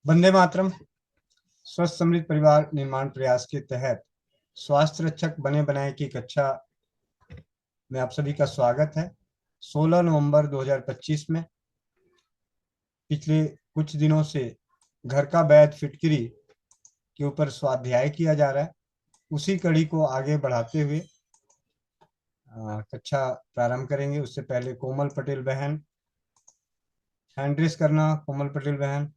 वंदे मातरम। स्वस्थ समृद्ध परिवार निर्माण प्रयास के तहत स्वास्थ्य रक्षक बने बनाए की कक्षा में आप सभी का स्वागत है। 16 नवंबर 2025 में पिछले कुछ दिनों से घर का बैद फिटकरी के ऊपर स्वाध्याय किया जा रहा है। उसी कड़ी को आगे बढ़ाते हुए कक्षा प्रारंभ करेंगे। उससे पहले कोमल पटेल बहन, हैंड रेस करना। कोमल पटेल बहन,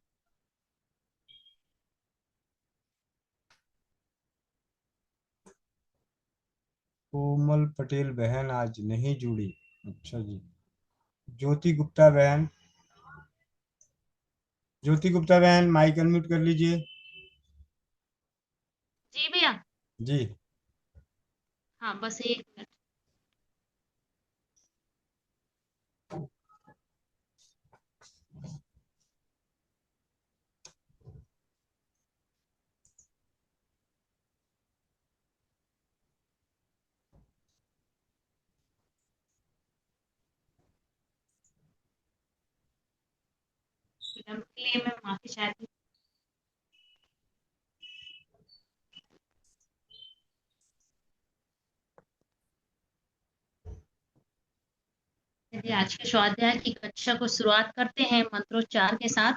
कोमल पटेल बहन आज नहीं जुड़ी। अच्छा जी। ज्योति गुप्ता बहन, ज्योति गुप्ता बहन माइक अनम्यूट कर लीजिए। जी भैया। जी। हाँ, बस 1 मिनट। विलंब के लिए मैं माफी चाहती हूँ। चलिए आज के स्वाध्याय की कक्षा को शुरुआत करते हैं मंत्रोच्चार के साथ।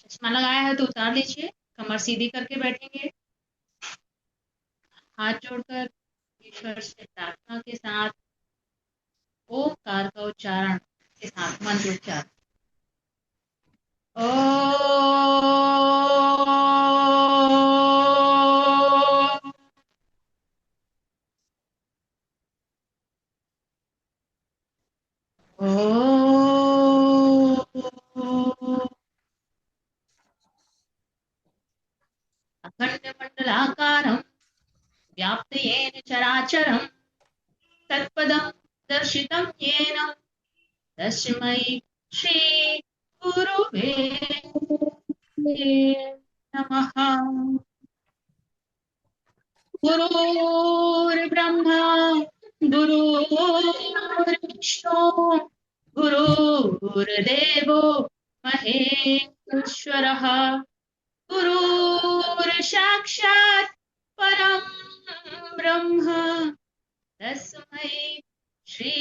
चश्मा लगाया है तो उतार लीजिए, कमर सीधी करके बैठेंगे, हाथ जोड़कर ईश्वर से प्रार्थना के साथ ओमकार का उच्चारण के साथ मंत्रोच्चार। अखण्डमण्डलाकारं व्याप्त येन चराचरं तत्पदं दर्शितं येन तस्मै श्री गुरुवे नमः। गुरुर्ब्रह्मा गुरुर्विष्णु गुरुर्देवो महेश्वरः गुरुर्साक्षात् परं ब्रह्म तस्मै श्री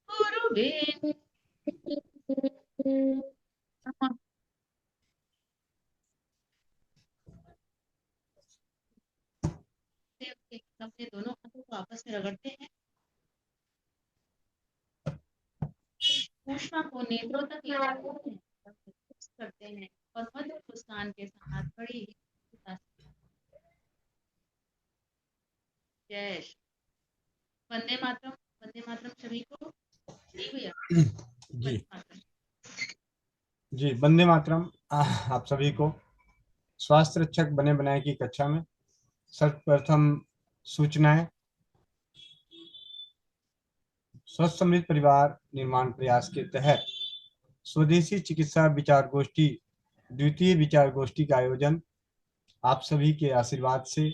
गुरुवे नमः। अपने दोनों हाथों को आपस में रगड़ते हैं, ऊष्मा को नेत्रों तक ले जाते हैं, करते हैं और मधुर मुस्कान के साथ बड़ी ही जय श्री वंदे मातरम। वंदे मातरम सभी को। जी भैया। जी वंदे मातरम। जी, वंदे मातरम। आप सभी को स्वास्थ्य रक्षक बने बनाए की कक्षा में सर्वप्रथम सूचनाएं। स्वस्थ समृद्ध परिवार निर्माण प्रयास के तहत स्वदेशी चिकित्सा विचार गोष्ठी, द्वितीय विचार गोष्ठी का आयोजन आप सभी के आशीर्वाद से,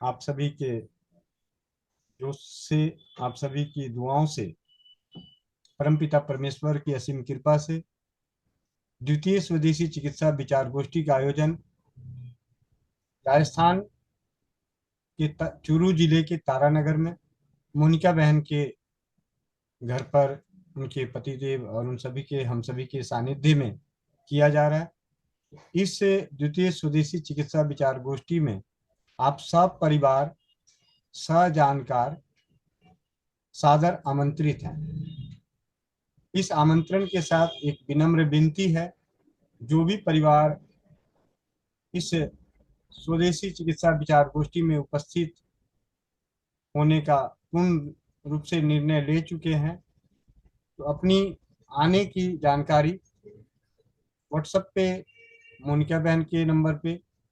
आप सभी के जोश से, आप सभी की दुआओं से, परमपिता परमेश्वर की असीम कृपा से द्वितीय स्वदेशी चिकित्सा विचार गोष्ठी का आयोजन राजस्थान के चूरू जिले के तारानगर में मोनिका बहन के घर पर उनके पतिदेव और उन सभी के, हम सभी के सानिध्य में किया जा रहा है। इस द्वितीय स्वदेशी चिकित्सा विचार गोष्ठी में आप सब परिवार सजानकार सादर आमंत्रित हैं। इस आमंत्रण के साथ एक विनम्र विनती है, जो भी परिवार इस स्वदेशी चिकित्सा विचार गोष्ठी में उपस्थित होने का पूर्ण रूप से निर्णय ले चुके हैं, तो अपनी आने की जानकारी व्हाट्सएप पे मोनिका बहन के नंबर पे,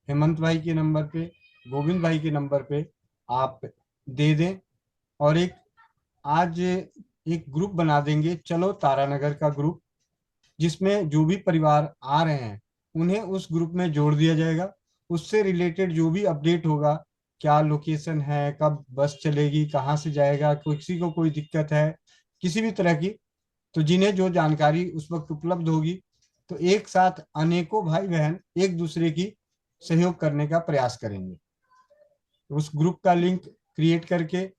हेमंत भाई के नंबर पे, गोविंद भाई के नंबर पे आप दे दें। और आज एक ग्रुप बना देंगे, चलो तारानगर का ग्रुप, जिसमें जो भी परिवार आ रहे हैं उन्हें उस ग्रुप में जोड़ दिया जाएगा। उससे रिलेटेड जो भी अपडेट होगा, क्या लोकेशन है, कब बस चलेगी, कहाँ से जाएगा, किसी को कोई दिक्कत है किसी भी तरह की, तो जिन्हें जो जानकारी उस वक्त उपलब्ध होगी, तो एक साथ अनेकों भाई बहन एक दूसरे की सहयोग करने का प्रयास करेंगे। उस ग्रुप का लिंक क्रिएट करके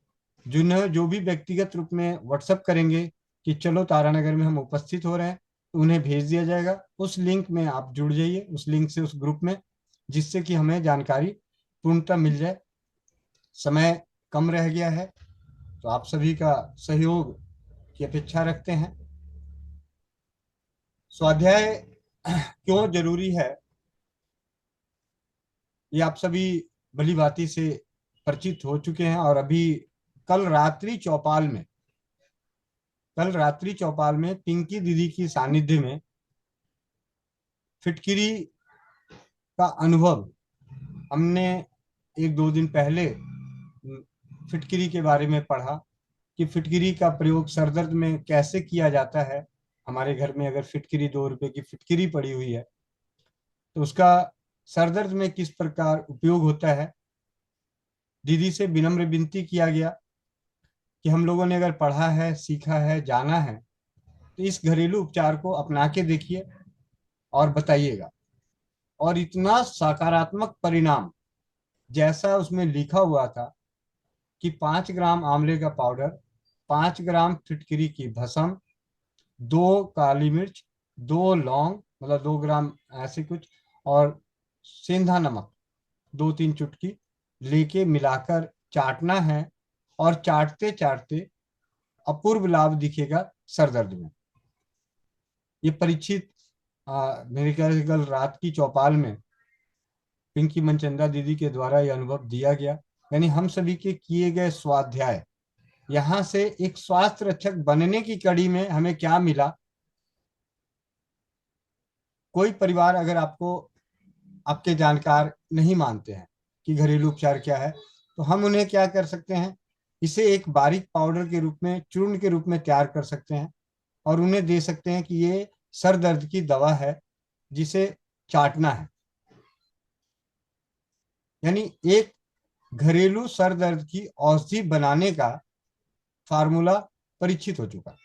जिन्हें जो भी व्यक्तिगत रूप में व्हाट्सएप करेंगे कि चलो तारानगर में हम उपस्थित हो रहे हैं, तो उन्हें भेज दिया जाएगा। उस लिंक में आप जुड़ जाइए, उस लिंक से, उस ग्रुप में, जिससे कि हमें जानकारी पूर्णतः मिल जाए। समय कम रह गया है, तो आप सभी का सहयोग की अपेक्षा रखते हैं। स्वाध्याय क्यों जरूरी है, ये आप सभी भली भांति से परिचित हो चुके हैं। और अभी कल रात्रि चौपाल में पिंकी दीदी की सानिध्य में फिटकिरी का अनुभव हमने एक दो दिन पहले फिटकिरी के बारे में पढ़ा कि फिटकिरी का प्रयोग सरदर्द में कैसे किया जाता है। हमारे घर में अगर फिटकिरी 2 रुपए की फिटकिरी पड़ी हुई है, तो उसका सरदर्द में किस प्रकार उपयोग होता है। दीदी से विनम्र विनती किया गया कि हम लोगों ने अगर पढ़ा है, सीखा है, जाना है, तो इस घरेलू उपचार को अपना के देखिए और बताइएगा। और इतना सकारात्मक परिणाम जैसा उसमें लिखा हुआ था कि 5 ग्राम आंवले का पाउडर, 5 ग्राम फिटकिरी की भस्म, 2 काली मिर्च, 2 लौंग, मतलब 2 ग्राम ऐसे कुछ, और सेंधा नमक 2-3 चुटकी लेके मिलाकर चाटना है। और चाटते चाटते अपूर्व लाभ दिखेगा सर दर्द में। ये परीक्षित मेरे ख्याल से कल रात की चौपाल में पिंकी मनचंदा दीदी के द्वारा यह अनुभव दिया गया। यानी हम सभी के किए गए स्वाध्याय, यहाँ से एक स्वास्थ्य रक्षक बनने की कड़ी में हमें क्या मिला। कोई परिवार अगर आपको, आपके जानकार नहीं मानते हैं कि घरेलू उपचार क्या है, तो हम उन्हें क्या कर सकते हैं, इसे एक बारीक पाउडर के रूप में, चूर्ण के रूप में तैयार कर सकते हैं और उन्हें दे सकते हैं कि ये सर दर्द की दवा है जिसे चाटना है। यानी एक घरेलू सर दर्द की औषधि बनाने का फार्मूला परीक्षित हो चुका।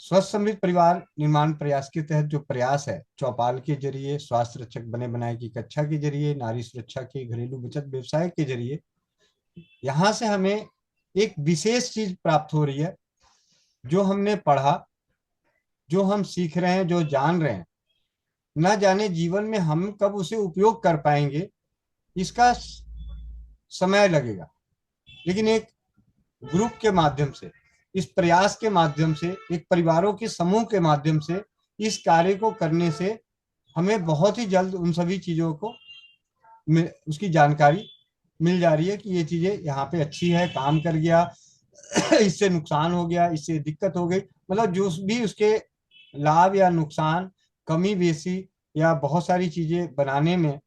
स्वस्थ समृद्ध परिवार निर्माण प्रयास के तहत जो प्रयास है, चौपाल के जरिए, स्वास्थ्य रक्षक बने बनाए की कक्षा के जरिए, नारी सुरक्षा के घरेलू बचत व्यवसाय के जरिए, यहाँ से हमें एक विशेष चीज प्राप्त हो रही है। जो हमने पढ़ा, जो हम सीख रहे हैं, जो जान रहे हैं, न जाने जीवन में हम कब उसे उपयोग कर पाएंगे, इसका समय लगेगा। लेकिन एक ग्रुप के माध्यम से, इस प्रयास के माध्यम से, एक परिवारों के समूह के माध्यम से इस कार्य को करने से हमें बहुत ही जल्द उन सभी चीजों को उसकी जानकारी मिल जा रही है कि ये चीजें यहाँ पे अच्छी है, काम कर गया, इससे नुकसान हो गया, इससे दिक्कत हो गई। मतलब जो भी उसके लाभ या नुकसान, कमी बेसी, या बहुत सारी चीजें बनाने में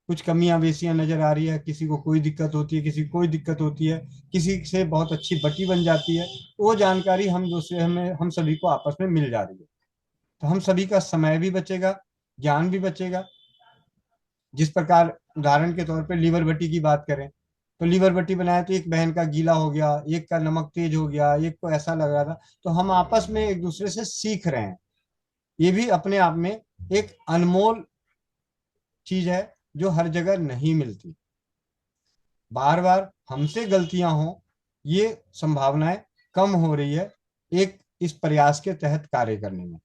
कुछ कमियां बेसियां नजर आ रही है, किसी को कोई दिक्कत होती है, किसी को कोई दिक्कत होती है, किसी से बहुत अच्छी बटी बन जाती है, वो जानकारी हम दूसरे, हमें, हम सभी को आपस में मिल जा रही है। तो हम सभी का समय भी बचेगा, ज्ञान भी बचेगा। जिस प्रकार उदाहरण के तौर पे लीवर बटी की बात करें, तो लीवर बटी बनाया तो एक बहन का गीला हो गया, एक का नमक तेज हो गया, एक को ऐसा लग रहा था, तो हम आपस में एक दूसरे से सीख रहे हैं। ये भी अपने आप में एक अनमोल चीज है जो हर जगह नहीं मिलती। बार बार हमसे गलतियां हो, ये संभावनाएं कम हो रही है एक इस प्रयास के तहत कार्य करने में।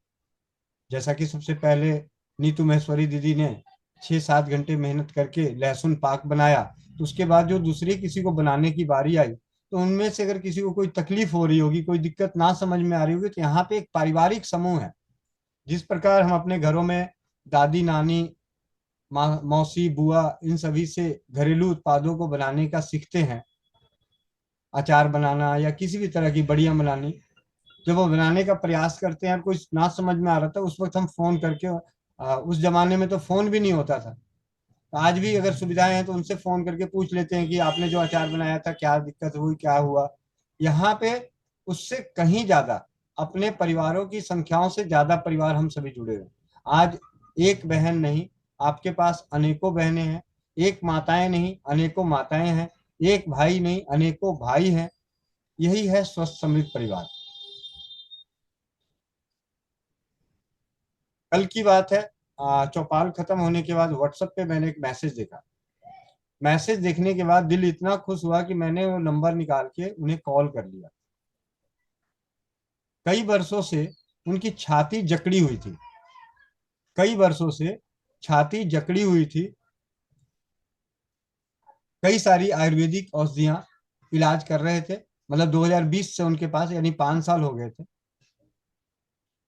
जैसा कि सबसे पहले नीतू महेश्वरी दीदी ने 6-7 घंटे मेहनत करके लहसुन पाक बनाया, तो उसके बाद जो दूसरी किसी को बनाने की बारी आई, तो उनमें से अगर किसी को कोई तकलीफ हो रही होगी, कोई दिक्कत ना समझ में आ रही होगी, तो यहाँ पे एक पारिवारिक समूह है। जिस प्रकार हम अपने घरों में दादी नानी, मौसी, बुआ, इन सभी से घरेलू उत्पादों को बनाने का सीखते हैं, अचार बनाना या किसी भी तरह की बढ़िया बनानी, जब वो बनाने का प्रयास करते हैं, कुछ ना समझ में आ रहा था, उस वक्त हम फोन करके, उस जमाने में तो फोन भी नहीं होता था, तो आज भी अगर सुविधाएं हैं तो उनसे फोन करके पूछ लेते हैं कि आपने जो अचार बनाया था क्या दिक्कत हुई, क्या हुआ। यहाँ पे उससे कहीं ज्यादा, अपने परिवारों की संख्याओं से ज्यादा परिवार हम सभी जुड़े हुए हैं। आज एक बहन नहीं, आपके पास अनेकों बहनें हैं, एक माताएं नहीं, अनेकों माताएं हैं, एक भाई नहीं, अनेकों भाई हैं। यही है स्वस्थ समृद्ध परिवार। कल की बात है, चौपाल खत्म होने के बाद व्हाट्सएप पे मैंने एक मैसेज देखा। मैसेज देखने के बाद दिल इतना खुश हुआ कि मैंने वो नंबर निकाल के उन्हें कॉल कर लिया। कई वर्षों से उनकी छाती जकड़ी हुई थी, कई वर्षों से छाती जकड़ी हुई थी। कई सारी आयुर्वेदिक औषधियां इलाज कर रहे थे, मतलब 2020 से उनके पास, यानी 5 साल हो गए थे।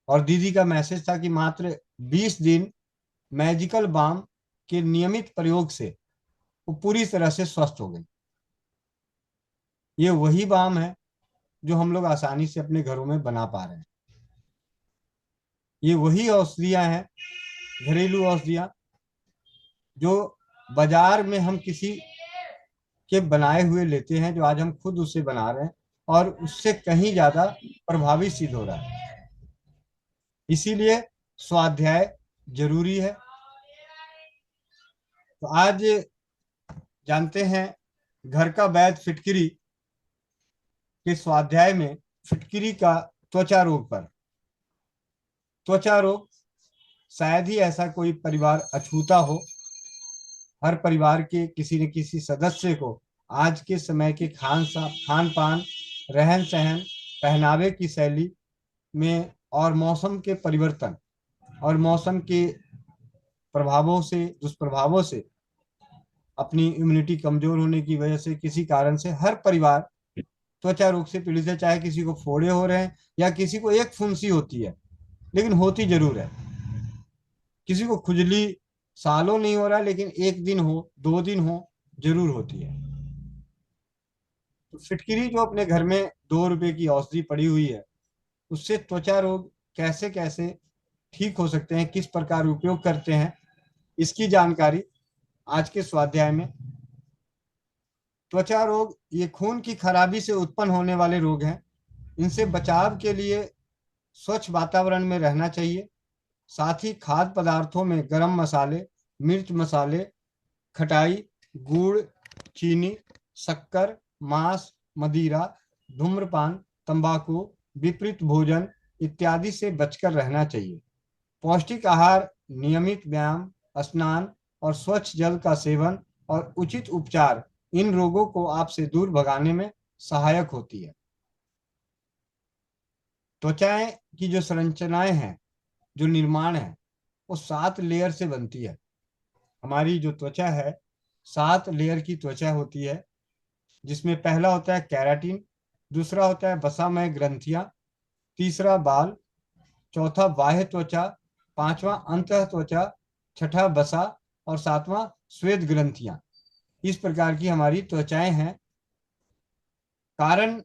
और दीदी का मैसेज था कि मात्र 20 दिन मैजिकल बाम के नियमित प्रयोग से वो पूरी तरह से स्वस्थ हो गई। ये वही बाम है जो हम लोग आसानी से अपने घरों में बना पा रहे हैं। ये वही औषधियां हैं, घरेलू औषधियां, जो बाजार में हम किसी के बनाए हुए लेते हैं, जो आज हम खुद उससे बना रहे हैं और उससे कहीं ज्यादा प्रभावी सिद्ध हो रहा है। इसीलिए स्वाध्याय जरूरी है। तो आज जानते हैं, घर का वैद्य फिटकिरी के स्वाध्याय में फिटकिरी का त्वचा रोग पर, त्वचा रोग शायद ही ऐसा कोई परिवार अछूता हो। हर परिवार के किसी न किसी सदस्य को आज के समय के खान पान, रहन सहन, पहनावे की शैली में और मौसम के परिवर्तन और मौसम के प्रभावों से, दुष्प्रभावों से, अपनी इम्यूनिटी कमजोर होने की वजह से किसी कारण से हर परिवार त्वचा रोग से पीड़ित है। चाहे किसी को फोड़े हो रहे हैं या किसी को एक फुंसी होती है, लेकिन होती जरूर है। किसी को खुजली सालों नहीं हो रहा, लेकिन एक दिन हो, 2 दिन हो, जरूर होती है। तो फिटकिरी जो अपने घर में 2 रुपए की औषधि पड़ी हुई है, उससे त्वचा रोग कैसे कैसे ठीक हो सकते हैं, किस प्रकार उपयोग करते हैं, इसकी जानकारी आज के स्वाध्याय में। त्वचा रोग ये खून की खराबी से उत्पन्न होने वाले रोग हैं। इनसे बचाव के लिए स्वच्छ वातावरण में रहना चाहिए। साथ ही खाद्य पदार्थों में गरम मसाले, मिर्च मसाले, खटाई, गुड़, चीनी, शक्कर, मांस, मदिरा, धूम्रपान, तंबाकू, विपरीत भोजन इत्यादि से बचकर रहना चाहिए। पौष्टिक आहार, नियमित व्यायाम, स्नान और स्वच्छ जल का सेवन और उचित उपचार इन रोगों को आपसे दूर भगाने में सहायक होती है। त्वचाएं की जो संरचनाएं हैं, जो निर्माण है, वो 7 लेयर से बनती है। हमारी जो त्वचा है, 7 लेयर की त्वचा होती है, जिसमें पहला होता है कैराटिन, दूसरा होता है वसामय ग्रंथियां, तीसरा बाल, चौथा बाह्य त्वचा, पांचवा अंतः त्वचा, छठा वसा और सातवां श्वेत ग्रंथियां। इस प्रकार की हमारी त्वचाएं हैं। कारण,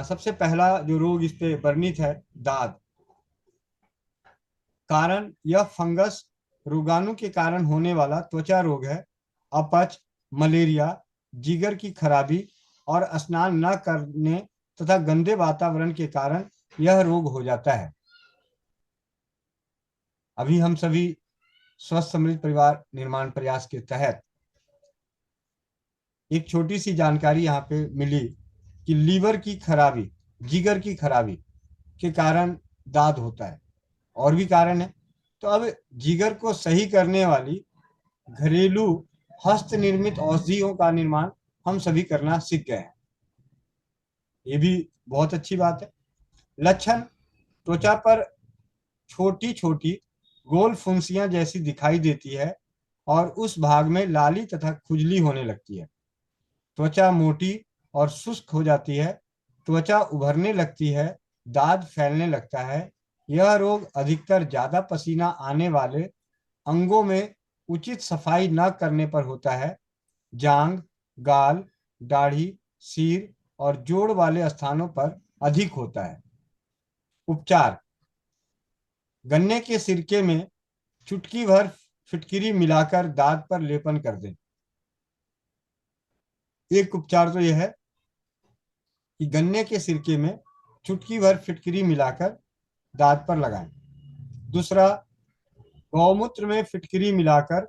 सबसे पहला जो रोग इस पे वर्णित है, दाद। कारण यह फंगस रोगाणु के कारण होने वाला त्वचा रोग है। अपच, मलेरिया, जिगर की खराबी और स्नान न करने तथा गंदे वातावरण के कारण यह रोग हो जाता है। अभी हम सभी स्वस्थ समृद्ध परिवार निर्माण प्रयास के तहत एक छोटी सी जानकारी यहाँ पे मिली कि लीवर की खराबी, जिगर की खराबी के कारण दाद होता है। और भी कारण है। तो अब जिगर को सही करने वाली घरेलू हस्त निर्मित औषधियों का निर्माण हम सभी करना सीख गए हैं। ये भी बहुत अच्छी बात है। लक्षण, त्वचा पर छोटी छोटी गोल फुंसियां जैसी दिखाई देती है और उस भाग में लाली तथा खुजली होने लगती है। त्वचा मोटी और शुष्क हो जाती है, त्वचा उभरने लगती है, दाद फैलने लगता है। यह रोग अधिकतर ज्यादा पसीना आने वाले अंगों में उचित सफाई न करने पर होता है। जांग, गाल, दाढ़ी, सिर और जोड़ वाले स्थानों पर अधिक होता है। उपचार, गन्ने के सिरके में चुटकी भर फिटकिरी मिलाकर दांत पर लेपन कर दें। एक उपचार तो यह है कि गन्ने के सिरके में चुटकी भर फिटकिरी मिलाकर दांत पर लगाएं। दूसरा, गौमूत्र में फिटकिरी मिलाकर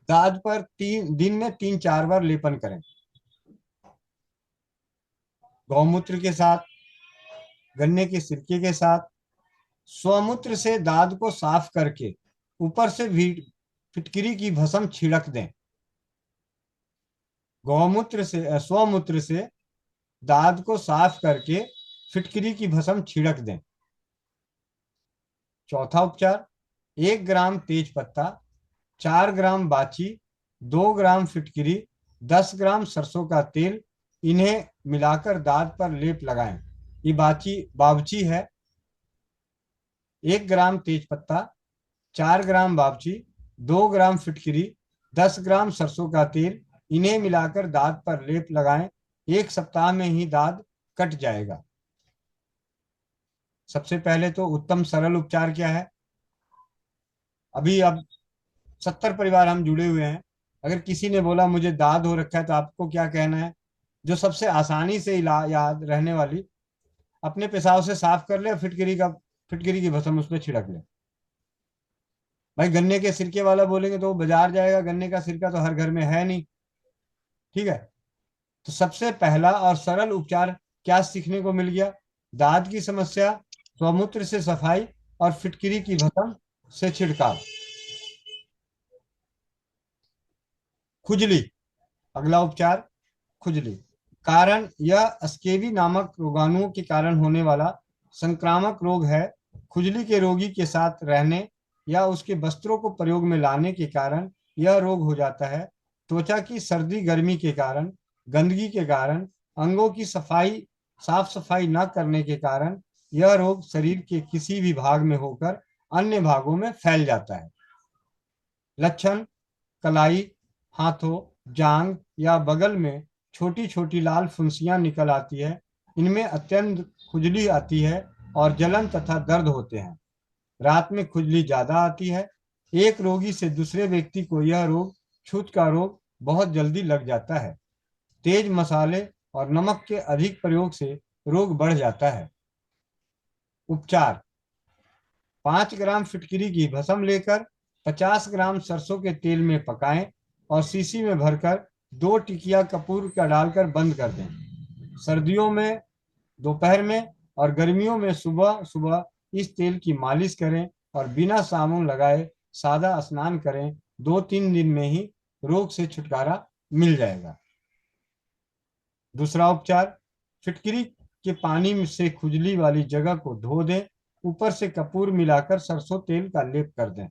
दांत पर दिन में 3-4 बार लेपन करें। गौमूत्र के साथ, गन्ने के सिरके के साथ, स्वमूत्र से दाद को साफ करके ऊपर से भी फिटकरी की भस्म छिड़क दें। गौमूत्र से स्वमूत्र से दाद को साफ करके फिटकरी की भस्म छिड़क दें। चौथा उपचार, 1 ग्राम तेज पत्ता, 4 ग्राम बाची, 2 ग्राम फिटकरी, 10 ग्राम सरसों का तेल, इन्हें मिलाकर दांत पर लेप लगाएं। ये बावची है। 1 ग्राम तेज पत्ता, 4 ग्राम बावची, 2 ग्राम फिटकरी, 10 ग्राम सरसों का तेल, इन्हें मिलाकर दांत पर लेप लगाएं। 1 सप्ताह में ही दांत कट जाएगा। सबसे पहले तो उत्तम सरल उपचार क्या है? अब 70 परिवार हम जुड़े हुए हैं। अगर किसी ने बोला मुझे दाद हो रखा है, तो आपको क्या कहना है? जो सबसे आसानी से याद रहने वाली, अपने पेशाब से साफ कर ले, फिटकरी की भस्म उस पर छिड़क ले। भाई गन्ने के सिरके वाला बोलेंगे तो वो बाजार जाएगा, गन्ने का सिरका तो हर घर में है नहीं। ठीक है, तो सबसे पहला और सरल उपचार क्या सीखने को मिल गया? दाद की समस्या, स्वमूत्र से सफाई और फिटकरी की भस्म से छिड़काव। खुजली, अगला उपचार, खुजली। कारण, यह स्केबी नामक रोगाणुओं के कारण होने वाला संक्रामक रोग है। खुजली के रोगी के साथ रहने या उसके वस्त्रों को प्रयोग में लाने के कारण यह रोग हो जाता है। त्वचा की सर्दी गर्मी के कारण, गंदगी के कारण, अंगों की साफ सफाई न करने के कारण यह रोग शरीर के किसी भी भाग में होकर अन्य भागों में फैल जाता है। लक्षण, कलाई, हाथों, जांग या बगल में छोटी छोटी लाल फुंसियां निकल आती है। इनमें अत्यंत खुजली आती है और जलन तथा दर्द होते हैं। रात में खुजली ज्यादा आती है। एक रोगी से दूसरे व्यक्ति को यह रोग, छूत का रोग, बहुत जल्दी लग जाता है। तेज मसाले और नमक के अधिक प्रयोग से रोग बढ़ जाता है। उपचार, 5 ग्राम फिटकरी की भस्म लेकर 50 ग्राम सरसों के तेल में पकाएं और शीशी में भरकर 2 टिकिया कपूर का डालकर बंद कर दें। सर्दियों में दोपहर में और गर्मियों में सुबह सुबह इस तेल की मालिश करें और बिना साबुन लगाए सादा स्नान करें। 2-3 दिन में ही रोग से छुटकारा मिल जाएगा। दूसरा उपचार, फिटकरी के पानी से खुजली वाली जगह को धो दें, ऊपर से कपूर मिलाकर सरसों तेल का लेप कर दें।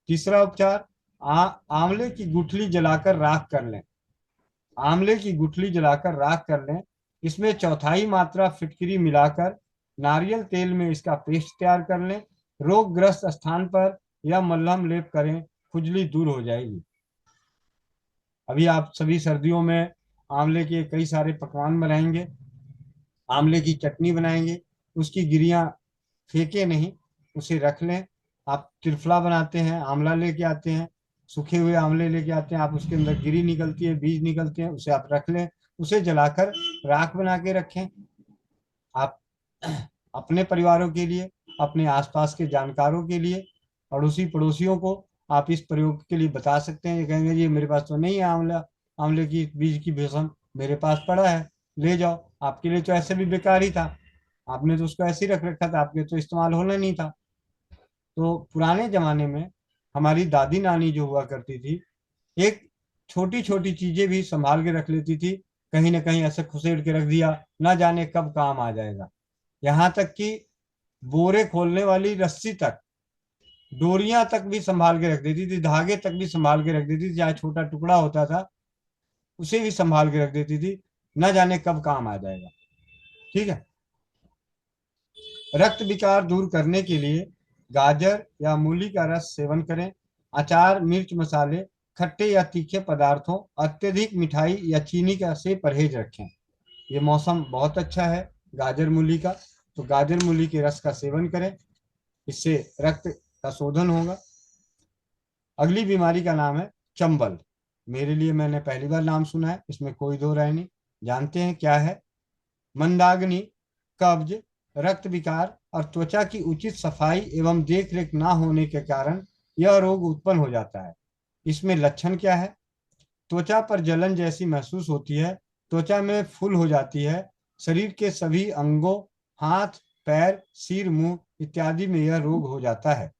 तीसरा उपचार, आंवले की गुठली जलाकर राख कर लें। आंवले की गुठली जलाकर राख कर लें, इसमें 1/4 मात्रा फिटकरी मिलाकर नारियल तेल में इसका पेस्ट तैयार कर लें। रोगग्रस्त स्थान पर यह मलहम लेप करें, खुजली दूर हो जाएगी। अभी आप सभी सर्दियों में आंवले के कई सारे पकवान बनाएंगे, आंवले की चटनी बनाएंगे। उसकी गिरियां फेंके नहीं, उसे रख लें। आप त्रिफला बनाते हैं, आंवला लेके आते हैं, सूखे हुए आंवले लेके आते हैं, आप उसके अंदर गिरी निकलती है, बीज निकलते हैं, उसे आप रख लें। उसे जलाकर राख बना के रखें। आप अपने परिवारों के लिए, अपने आसपास के जानकारों के लिए, अड़ोसी पड़ोसियों को आप इस प्रयोग के लिए बता सकते हैं। ये कहेंगे जी मेरे पास तो नहीं है आंवला, आंवले की बीज की भस्म मेरे पास पड़ा है, ले जाओ। आपके लिए तो ऐसे भी बेकार ही था, आपने तो उसको ऐसे ही रख रखा था, आपके तो इस्तेमाल होना नहीं था। तो पुराने जमाने में हमारी दादी नानी जो हुआ करती थी, एक छोटी छोटी चीजें भी संभाल के रख लेती थी। कहीं ना कहीं ऐसे खुसेड़ के रख दिया, ना जाने कब काम आ जाएगा। यहाँ तक कि बोरे खोलने वाली रस्सी तक, डोरियां तक भी संभाल के रख देती थी, धागे तक भी संभाल के रख देती थी, चाहे छोटा टुकड़ा होता था उसे भी संभाल के रख देती थी, न जाने कब काम आ जाएगा। ठीक है। रक्त विकार दूर करने के लिए गाजर या मूली का रस सेवन करें। अचार, मिर्च मसाले, खट्टे या तीखे पदार्थों, अत्यधिक मिठाई या चीनी का से परहेज रखें। ये मौसम बहुत अच्छा है गाजर मूली का, तो गाजर मूली के रस का सेवन करें, इससे रक्त का शोधन होगा। अगली बीमारी का नाम है चंबल। मेरे लिए, मैंने पहली बार नाम सुना है, इसमें कोई दो राय नहीं। जानते हैं क्या है? मंदाग्नि, कब्ज, रक्त विकार और त्वचा की उचित सफाई एवं देखरेख न होने के कारण यह रोग उत्पन्न हो जाता है। इसमें लक्षण क्या है? त्वचा पर जलन जैसी महसूस होती है, त्वचा में फूल हो जाती है। शरीर के सभी अंगों, हाथ, पैर, सिर, मुंह इत्यादि में यह रोग हो जाता है।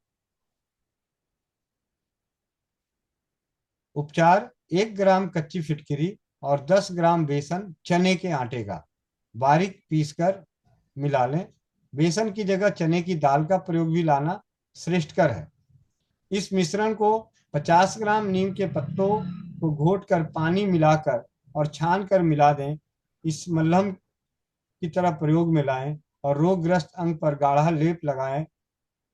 उपचार: 1 ग्राम कच्ची फिटकिरी और 10 ग्राम बेसन चने के आटे का बारीक पीसकर मिला लें। बेसन की जगह चने की दाल का प्रयोग भी लाना श्रेष्ठकर है। इस मिश्रण को 50 ग्राम नीम के पत्तों को घोटकर पानी मिलाकर और छान कर मिला दें। इस मलहम की तरह प्रयोग में लाएं और रोगग्रस्त अंग पर गाढ़ा लेप लगाएं।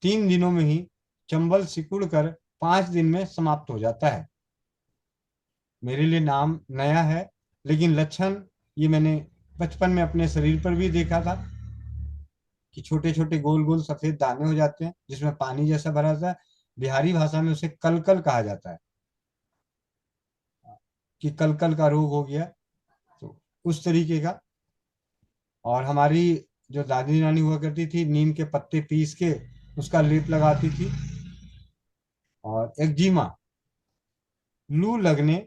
3 दिनों में ही चंबल सिकुड़ कर 5 दिन में समाप्त हो जाता है। मेरे लिए नाम नया है, लेकिन लक्षण ये मैंने बचपन में अपने शरीर पर भी देखा था कि छोटे छोटे गोल गोल सफेद दाने हो जाते हैं जिसमें पानी जैसा भरा रहता है। बिहारी भाषा में उसे कलकल कहा जाता है कि कलकल का रोग हो गया, तो उस तरीके का। और हमारी जो दादी नानी हुआ करती थी, नीम के पत्ते पीस के उसका लेप लगाती थी। और एक्जिमा, लू लगने,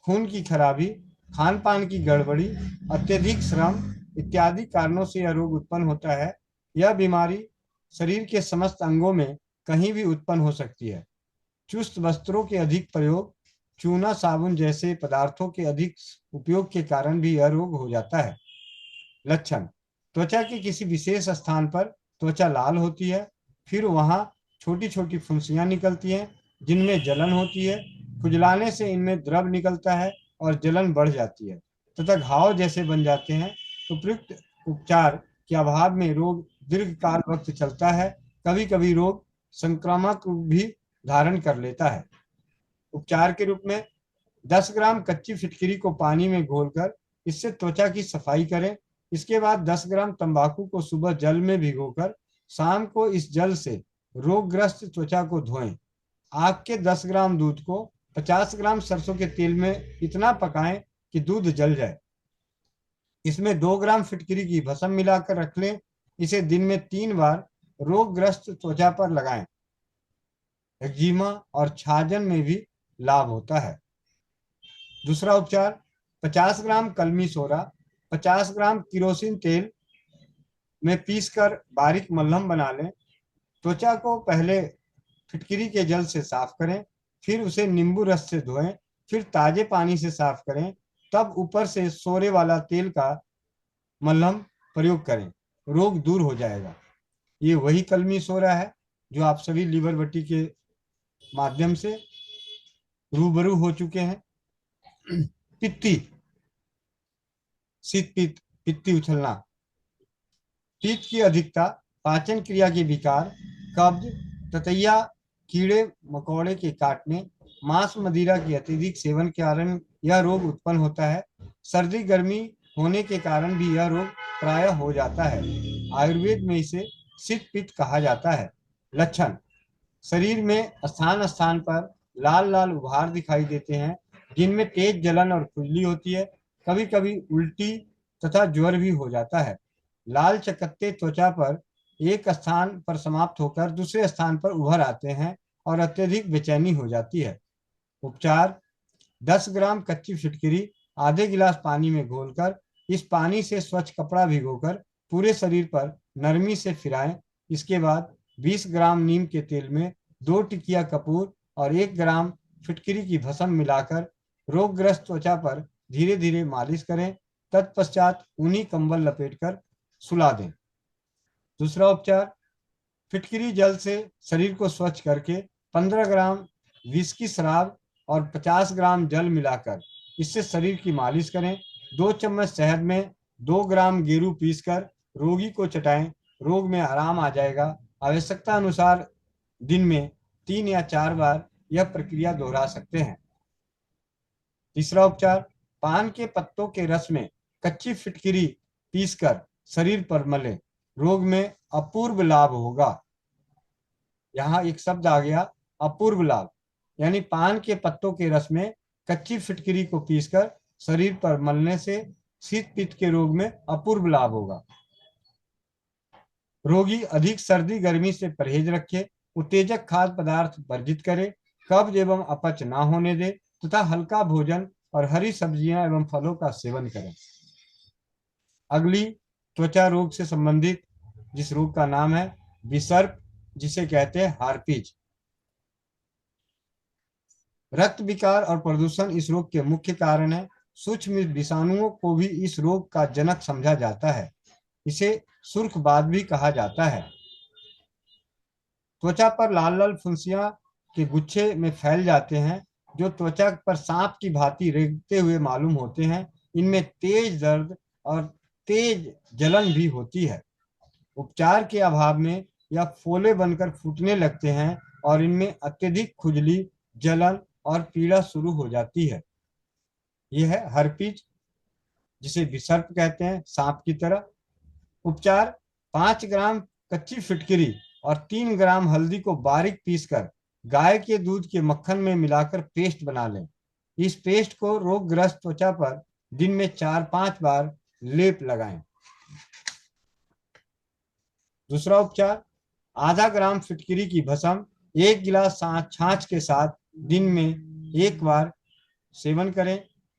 खून की खराबी, खान पान की गड़बड़ी, अत्यधिक श्रम इत्यादि कारणों से यह रोग उत्पन्न होता है। यह बीमारी शरीर के समस्त अंगों में कहीं भी उत्पन्न हो सकती है। चुस्त वस्त्रों के अधिक प्रयोग, चूना साबुन जैसे पदार्थों के अधिक उपयोग के कारण भी यह रोग हो जाता है। लक्षण: त्वचा के किसी विशेष स्थान पर त्वचा लाल होती है, फिर वहां छोटी छोटी फुंसियां निकलती हैं जिनमें जलन होती है। खुजलाने से इनमें द्रव निकलता है और जलन बढ़ जाती है तथा घाव जैसे बन जाते हैं। उपयुक्त उपचार के अभाव में रोग दीर्घकाल वक्त चलता है। कभी कभी रोग संक्रामक रूप भी धारण कर लेता है। उपचार के रूप में 10 ग्राम कच्ची फिटकिरी को पानी में घोलकर इससे त्वचा की सफाई करें। इसके बाद 10 ग्राम तंबाकू को सुबह जल में भिगोकर शाम को इस जल से रोगग्रस्त त्वचा को धोएं। आग के 10 ग्राम दूध को 50 ग्राम सरसों के तेल में इतना पकाएं कि दूध जल जाए। इसमें 2 ग्राम फिटकिरी की भस्म मिलाकर रख लें। इसे दिन में 3 बार रोगग्रस्त त्वचा पर लगाएं। एक्जिमा और छाजन में भी लाभ होता है। दूसरा उपचार: 50 ग्राम कलमी सोरा 50 ग्राम किरोसिन तेल में पीसकर बारीक मलहम बना लें। त्वचा को पहले फिटकिरी के जल से साफ करें, फिर उसे नींबू रस से धोएं, फिर ताजे पानी से साफ करें, तब ऊपर से सोरे वाला तेल का मलहम प्रयोग करें। रोग दूर हो जाएगा। ये वही कलमी सोरा है जो आप सभी लीवर बटी के माध्यम से रूबरू हो चुके हैं। पित्ती, शीत पित्त, पित्ती उछलना, पित्त की अधिकता, पाचन क्रिया के विकार, कब्ज, ततैया, कीड़े मकोड़े के काटने, मांस मदिरा के अत्यधिक सेवन के कारण यह रोग उत्पन्न होता है। सर्दी गर्मी होने के कारण भी यह रोग प्रायः हो जाता है। आयुर्वेद में इसे शीत पित्त कहा जाता है। लक्षण: शरीर में स्थान स्थान पर लाल लाल उभार दिखाई देते हैं जिनमें तेज जलन और खुजली होती है। कभी कभी उल्टी तथा ज्वर भी हो जाता है। लाल चकत्ते त्वचा पर एक स्थान पर समाप्त होकर दूसरे स्थान पर उभर आते हैं और अत्यधिक बेचैनी हो जाती है। उपचार: 10 ग्राम कच्ची फिटकिरी आधे गिलास पानी में घोलकर इस पानी से स्वच्छ कपड़ा भिगोकर पूरे शरीर पर नरमी से फिराएं। इसके बाद 20 ग्राम नीम के तेल में 2 टिकिया कपूर और 1 ग्राम फिटकिरी की भस्म मिलाकर रोगग्रस्त त्वचा पर धीरे धीरे मालिश करें। तत्पश्चात ऊनी कंबल लपेटकर सुला दें। दूसरा उपचार: फिटकिरी जल से शरीर को स्वच्छ करके 15 ग्राम विस्की शराब और 50 ग्राम जल मिलाकर इससे शरीर की मालिश करें। 2 चम्मच शहद में 2 ग्राम गेरू पीसकर रोगी को चटाएं। रोग में आराम आ जाएगा। आवश्यकता अनुसार दिन में 3 या 4 बार यह प्रक्रिया दोहरा सकते हैं। तीसरा उपचार: पान के पत्तों के रस में कच्ची फिटकिरी पीसकर शरीर पर मलें। रोग में अपूर्व लाभ होगा। यहाँ एक शब्द आ गया, अपूर्व लाभ, यानी पान के पत्तों के रस में कच्ची फिटकिरी को पीसकर शरीर पर मलने से शीत पित्त के रोग में अपूर्व लाभ होगा। रोगी अधिक सर्दी गर्मी से परहेज रखे, उत्तेजक खाद्य पदार्थ वर्जित करे, कब्ज एवं अपच न होने दे तथा हल्का भोजन और हरी सब्जियां एवं फलों का सेवन करें। अगली त्वचा रोग से संबंधित जिस रोग का नाम है विसर्प, जिसे कहते हैं हार्पिज। रक्त विकार और प्रदूषण इस रोग के मुख्य कारण है। सूक्ष्म विषाणुओं को भी इस रोग का जनक समझा जाता है। इसे सुर्खबात भी कहा जाता है। त्वचा पर लाल लाल फुंसियां के गुच्छे में फैल जाते हैं, जो त्वचा पर सांप की भांति रेंगते हुए मालूम होते हैं। इनमें तेज दर्द और तेज जलन भी होती है। उपचार के अभाव में यह फोले बनकर फूटने लगते हैं और इनमें अत्यधिक खुजली, जलन और पीड़ा शुरू हो जाती है। यह है हर्पीज, जिसे विसर्प कहते हैं, सांप की तरह। उपचार: 5 ग्राम कच्ची फिटकरी और 3 ग्राम हल्दी को बारीक पीसकर गाय के दूध के मक्खन में मिलाकर पेस्ट बना लें। इस पेस्ट को रोगग्रस्त त्वचा पर दिन में 4-5 बार लेप लगाएं। दूसरा उपचार: आधा ग्राम फिटकरी की भस्म 1 गिलास छाछ के साथ दिन में 1 बार सेवन करें।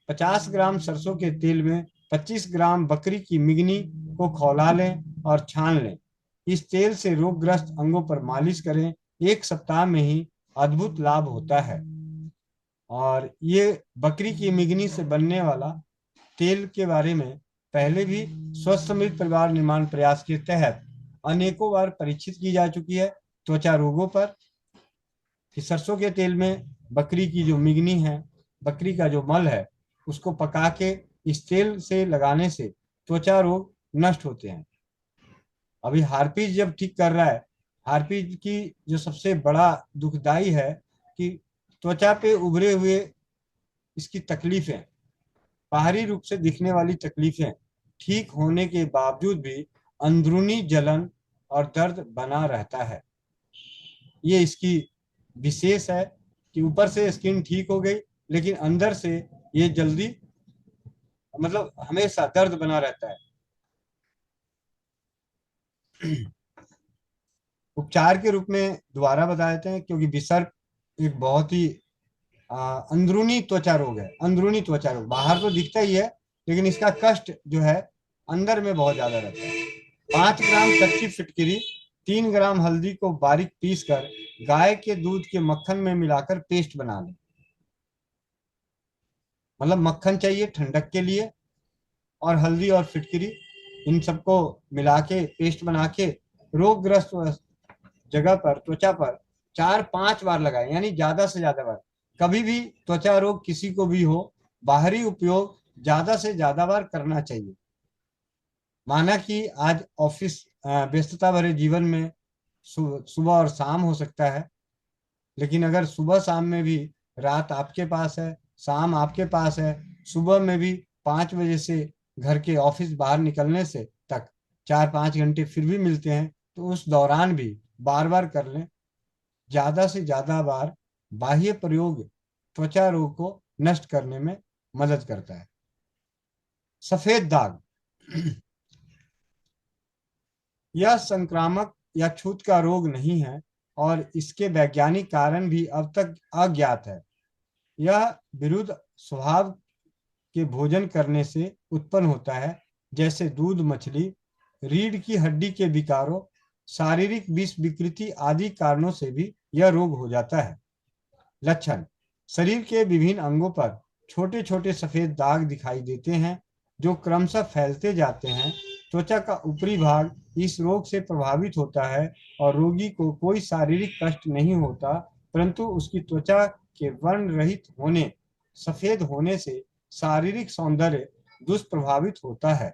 50 ग्राम सरसों के तेल में 25 ग्राम बकरी की मिगनी को खौला लें और छान लें। इस तेल से रोगग्रस्त अंगों पर मालिश करें। 1 सप्ताह में ही अद्भुत लाभ होता है। और ये बकरी की मिगनी से बनने वाला तेल के बारे में पहले भी स्वस्थ समृद्ध परिवार निर्माण प्रयास के तहत अनेकों बार परीक्षित की जा चुकी है त्वचा रोगों पर। कि सरसों के तेल में बकरी की जो मिगनी है, बकरी का जो मल है, उसको पका के इस तेल से लगाने से त्वचा रोग नष्ट होते हैं। अभी हार्पिज जब ठीक कर रहा है, हार्पिज की जो सबसे बड़ा दुखदाई है कि त्वचा पे उभरे हुए इसकी तकलीफें, बाहरी रूप से दिखने वाली तकलीफें ठीक होने के बावजूद भी अंदरूनी जलन और दर्द बना रहता है। ये इसकी विशेष है कि ऊपर से स्किन ठीक हो गई, लेकिन अंदर से ये जल्दी, मतलब हमेशा दर्द बना रहता है। उपचार के रूप में दोबारा बता देते हैं, क्योंकि विसर्प एक बहुत ही अंदरूनी त्वचा रोग है। अंदरूनी त्वचा रोग बाहर तो दिखता ही है, लेकिन इसका कष्ट जो है अंदर में बहुत ज्यादा रहता है। 5 ग्राम कच्ची फिटकिरी, 3 ग्राम हल्दी को बारीक पीस कर गाय के दूध के मक्खन में मिलाकर पेस्ट बना लें। मतलब मक्खन चाहिए ठंडक के लिए, और हल्दी और फिटकिरी, इन सबको मिला के पेस्ट बना के रोगग्रस्त जगह पर, त्वचा पर 4-5 बार लगाए, यानी ज्यादा से ज्यादा बार। कभी भी त्वचा रोग किसी को भी हो, बाहरी उपयोग ज्यादा से ज्यादा बार करना चाहिए। माना कि आज ऑफिस व्यस्तता भरे जीवन में सुबह और शाम हो सकता है, लेकिन अगर सुबह शाम में भी, रात आपके पास है, शाम आपके पास है, सुबह में भी 5 बजे से घर के ऑफिस बाहर निकलने से तक 4-5 घंटे फिर भी मिलते हैं, तो उस दौरान भी बार बार कर लें। ज्यादा से ज्यादा बार बाह्य प्रयोग त्वचा रोग को नष्ट करने में मदद करता है। सफेद दाग यह संक्रामक या छूत का रोग नहीं है, और इसके वैज्ञानिक कारण भी अब तक अज्ञात है। यह विरुद्ध स्वभाव के भोजन करने से उत्पन्न होता है, जैसे दूध, मछली, रीढ़ की हड्डी के विकारों, शारीरिक विष विकृति आदि कारणों से भी यह रोग हो जाता है। लक्षण: शरीर के विभिन्न अंगों पर छोटे छोटे सफेद दाग दिखाई देते हैं, जो क्रमशः फैलते जाते हैं। त्वचा का ऊपरी भाग इस रोग से प्रभावित होता है और रोगी को कोई शारीरिक कष्ट नहीं होता, परंतु उसकी त्वचा के वर्ण रहित होने, सफेद होने से शारीरिक सौंदर्य दुष्प्रभावित होता है।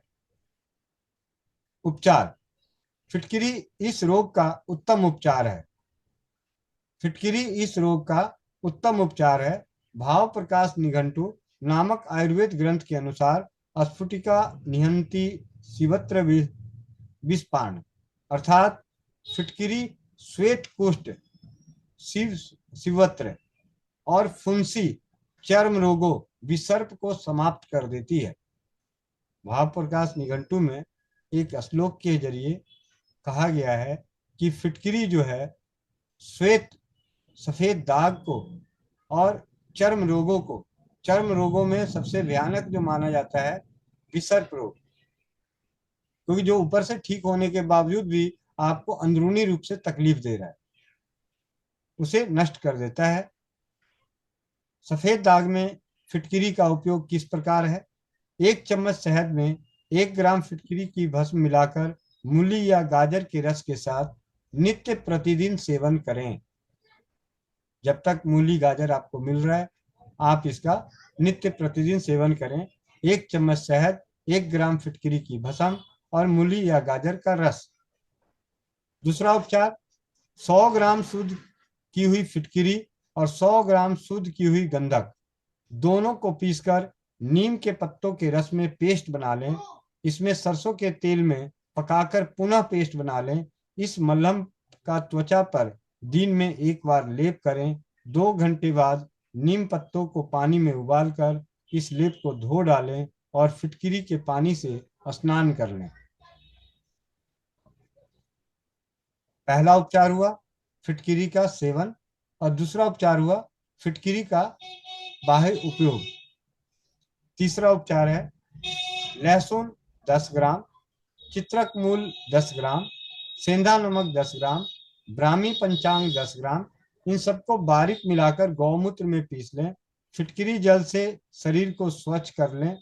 उपचार: फिटकिरी इस रोग का उत्तम उपचार है। फिटकिरी इस रोग का उत्तम उपचार है। भाव प्रकाश निघंटु नामक आयुर्वेद ग्रंथ के अनुसार स्फुटिका निहंती शिवत्र विषपान, अर्थात फिटकिरी श्वेत कुष्ठ, शिवत्र और फुंसी चर्म रोगों, विसर्प को समाप्त कर देती है। भाव प्रकाश निघंटु में एक श्लोक के जरिए कहा गया है कि फिटकिरी जो है श्वेत, सफेद दाग को और चर्म रोगों को, चर्म रोगों में सबसे भयानक जो माना जाता है विसर्प रोग, क्योंकि जो ऊपर से ठीक होने के बावजूद भी आपको अंदरूनी रूप से तकलीफ दे रहा है, उसे नष्ट कर देता है। सफेद दाग में फिटकिरी का उपयोग किस प्रकार है? 1 चम्मच शहद में 1 ग्राम फिटकिरी की भस्म मिलाकर मूली या गाजर के रस के साथ नित्य प्रतिदिन सेवन करें। जब तक मूली गाजर आपको मिल रहा है, आप इसका नित्य प्रतिदिन सेवन करें। 1 चम्मच शहद, 1 ग्राम फिटकिरी की भस्म और मूली या गाजर का रस। दूसरा उपचार, 100 ग्राम शुद्ध की हुई फिटकिरी और 100 ग्राम शुद्ध की हुई गंधक दोनों को पीसकर नीम के पत्तों के रस में पेस्ट बना लें। इसमें सरसों के तेल में पकाकर पुनः पेस्ट बना लें। इस मलहम का त्वचा पर दिन में 1 बार लेप करें। 2 घंटे बाद नीम पत्तों को पानी में उबालकर इस लेप को धो डालें और फिटकिरी के पानी से स्नान कर लें। पहला उपचार हुआ फिटकिरी का सेवन और दूसरा उपचार हुआ फिटकिरी का बाह्य उपयोग। तीसरा उपचार है लहसुन 10 ग्राम, चित्रक मूल 10 ग्राम, सेंधा नमक 10 ग्राम, ब्राह्मी पंचांग 10 ग्राम, इन सबको बारीक मिलाकर गौमूत्र में पीस लें। फिटकिरी जल से शरीर को स्वच्छ कर लें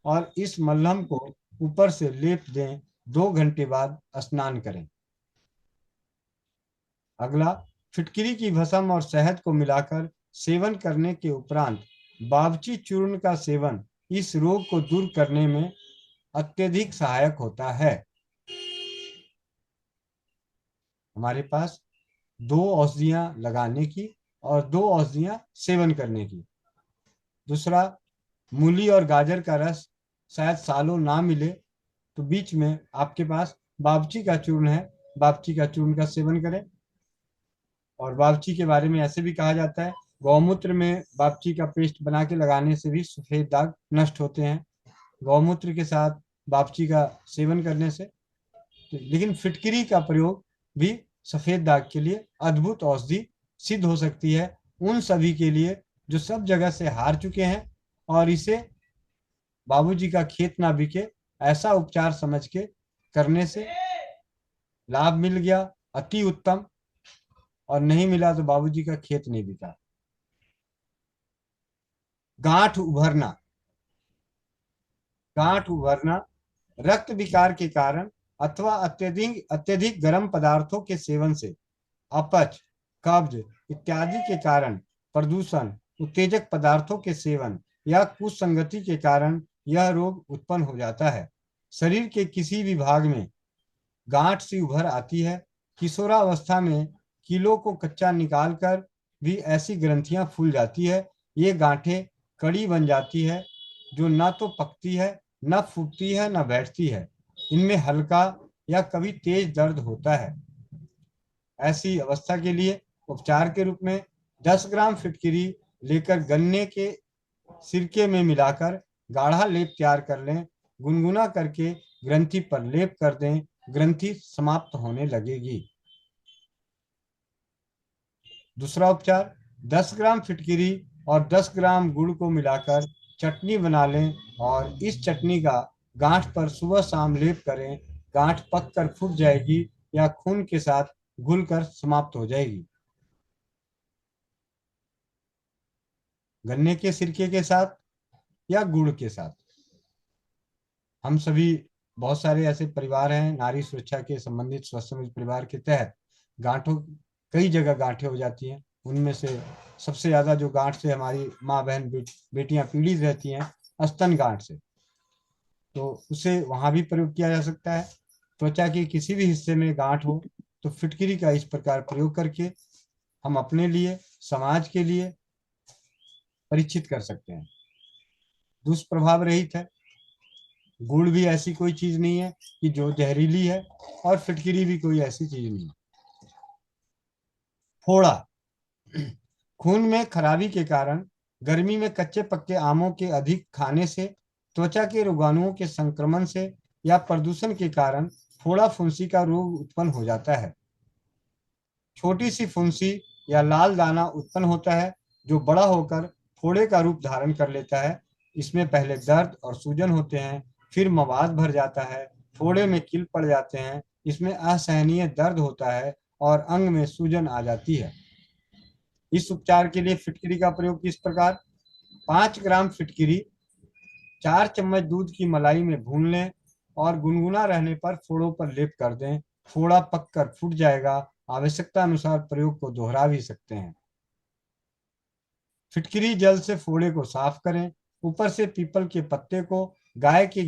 और इस मलहम को ऊपर से लेप दें। 2 घंटे बाद स्नान करें। अगला, फिटकिरी की भस्म और शहद को मिलाकर सेवन करने के उपरांत बावची चूर्ण का सेवन इस रोग को दूर करने में अत्यधिक सहायक होता है। हमारे पास 2 औषधियां लगाने की और 2 औषधियां सेवन करने की। दूसरा, मूली और गाजर का रस शायद सालों ना मिले, तो बीच में आपके पास बावची का चूर्ण है, बावची का चूर्ण का सेवन करें। और बावची के बारे में ऐसे भी कहा जाता है, गौमूत्र में बावची का पेस्ट बना के लगाने से भी सफेद दाग नष्ट होते हैं, गौमूत्र के साथ बावची का सेवन करने से। लेकिन फिटकिरी का प्रयोग भी सफेद दाग के लिए अद्भुत औषधि सिद्ध हो सकती है, उन सभी के लिए जो सब जगह से हार चुके हैं और इसे बाबूजी का खेत ना बिके ऐसा उपचार समझ के करने से लाभ मिल गया, अति उत्तम, और नहीं मिला तो बाबूजी का खेत नहीं बिका। गांठ उभरना। गांठ उभरना रक्त विकार के कारण अथवा अत्यधिक अत्यधिक गर्म पदार्थों के सेवन से, अपच, कब्ज इत्यादि के कारण, प्रदूषण, उत्तेजक पदार्थों के सेवन या कुसंगति के कारण यह रोग उत्पन्न हो जाता है। शरीर के किसी भी भाग में गांठ सी उभर आती है। किशोरावस्था में कीलों को कच्चा निकालकर भी ऐसी ग्रंथियां फूल जाती है। ये गांठें कड़ी बन जाती है जो न तो पकती है, न फूटती है, न बैठती है। इनमें हल्का या कभी तेज दर्द होता है। ऐसी अवस्था के लिए उपचार के रूप में 10 ग्राम फिटकिरी लेकर गन्ने के सिरके में मिलाकर गाढ़ा लेप तैयार कर लें। गुनगुना करके ग्रंथि पर लेप कर दें, ग्रंथि समाप्त होने लगेगी। दूसरा उपचार, 10 ग्राम फिटकिरी और 10 ग्राम गुड़ को मिलाकर चटनी बना लें और इस चटनी का गांठ पर सुबह शाम लेप करें। गांठ पक कर फूट जाएगी या खून के साथ घुलकर समाप्त हो जाएगी। गन्ने के सिरके के साथ या गुड़ के साथ। हम सभी, बहुत सारे ऐसे परिवार हैं नारी सुरक्षा के संबंधित स्वस्थ समृद्ध परिवार के तहत गांठों, कई जगह गांठें हो जाती हैं। उनमें से सबसे ज्यादा जो गांठ से हमारी माँ बहन बेटियां पीड़ित रहती हैं, स्तन गांठ से, तो उसे वहां भी प्रयोग किया जा सकता है। त्वचा के किसी भी हिस्से में गांठ हो तो फिटकिरी का इस प्रकार प्रयोग करके हम अपने लिए, समाज के लिए परीक्षित कर सकते हैं। दुष्प्रभाव रहित है। गुड़ भी ऐसी कोई चीज नहीं है कि जो जहरीली है, और फिटकिरी भी कोई ऐसी चीज नहीं है। फोड़ा। खून में खराबी के कारण, गर्मी में कच्चे पक्के आमों के अधिक खाने से, त्वचा के रोगाणुओं के संक्रमण से या प्रदूषण के कारण फोड़ा फुंसी का रोग उत्पन्न हो जाता है। छोटी सी फुंसी या लाल दाना उत्पन्न होता है जो बड़ा होकर फोड़े का रूप धारण कर लेता है। इसमें पहले दर्द और सूजन होते हैं, फिर मवाद भर जाता है, फोड़े में कील पड़ जाते हैं, इसमें असहनीय दर्द होता है और अंग में सूजन आ जाती है। इस उपचार के लिए फिटकरी का प्रयोग किस प्रकार? 5 ग्राम फिटकरी 4 चम्मच दूध की मलाई में भून लें और गुनगुना रहने पर फोड़ों पर लेप कर दें। फोड़ा पककर फूट जाएगा। आवश्यकता अनुसार प्रयोग को दोहरा भी सकते हैं। फिटकरी जल से फोड़े को साफ करें। ऊपर से पीपल के पत्ते को गाय के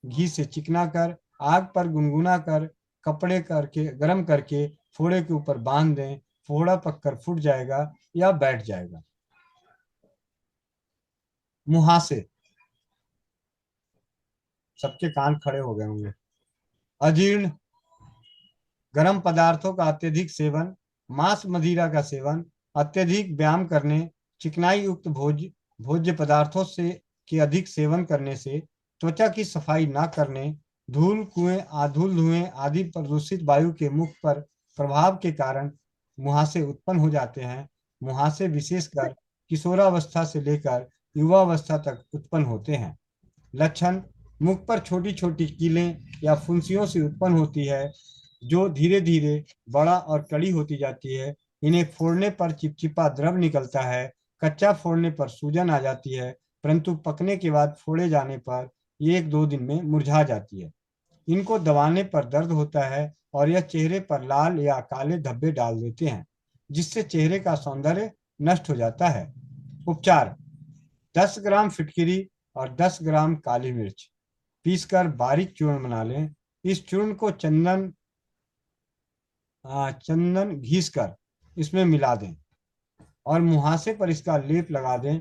घी से चिकना कर आग पर गुनगुना कर कपड़े करके गर्म करके फोड़े के ऊपर बांध दें। फोड़ा पककर फूट जाएगा या बैठ जाएगा। मुहासे, सबके कान खड़े हो गए होंगे। अजीर्ण, गर्म पदार्थों का अत्यधिक सेवन, मांस मदिरा का सेवन, अत्यधिक व्यायाम करने, चिकनाई युक्त भोज्य पदार्थों से के अधिक सेवन करने से, त्वचा की सफाई न करने, धूल धुएं आदि प्रदूषित वायु के मुख पर प्रभाव के कारण मुहासे उत्पन्न हो जाते हैं। मुहासे विशेषकर किशोरावस्था से लेकर युवावस्था तक उत्पन्न होते हैं। लक्षण: मुख पर छोटी छोटी कीलें या फुंसियों से उत्पन्न होती है जो धीरे धीरे बड़ा और कड़ी होती जाती है। इन्हें फोड़ने पर चिपचिपा द्रव निकलता है। कच्चा फोड़ने पर सूजन आ जाती है, परंतु पकने के बाद फोड़े जाने पर ये 1-2 दिन में मुरझा जाती है। इनको दबाने पर दर्द होता है और यह चेहरे पर लाल या काले धब्बे डाल देते हैं, जिससे चेहरे का सौंदर्य नष्ट हो जाता है। उपचार: 10 ग्राम फिटकिरी और 10 ग्राम काली मिर्च पीसकर बारीक चूर्ण बना लें। इस चूर्ण को चंदन घिस कर इसमें मिला दें और मुहासे पर इसका लेप लगा दें।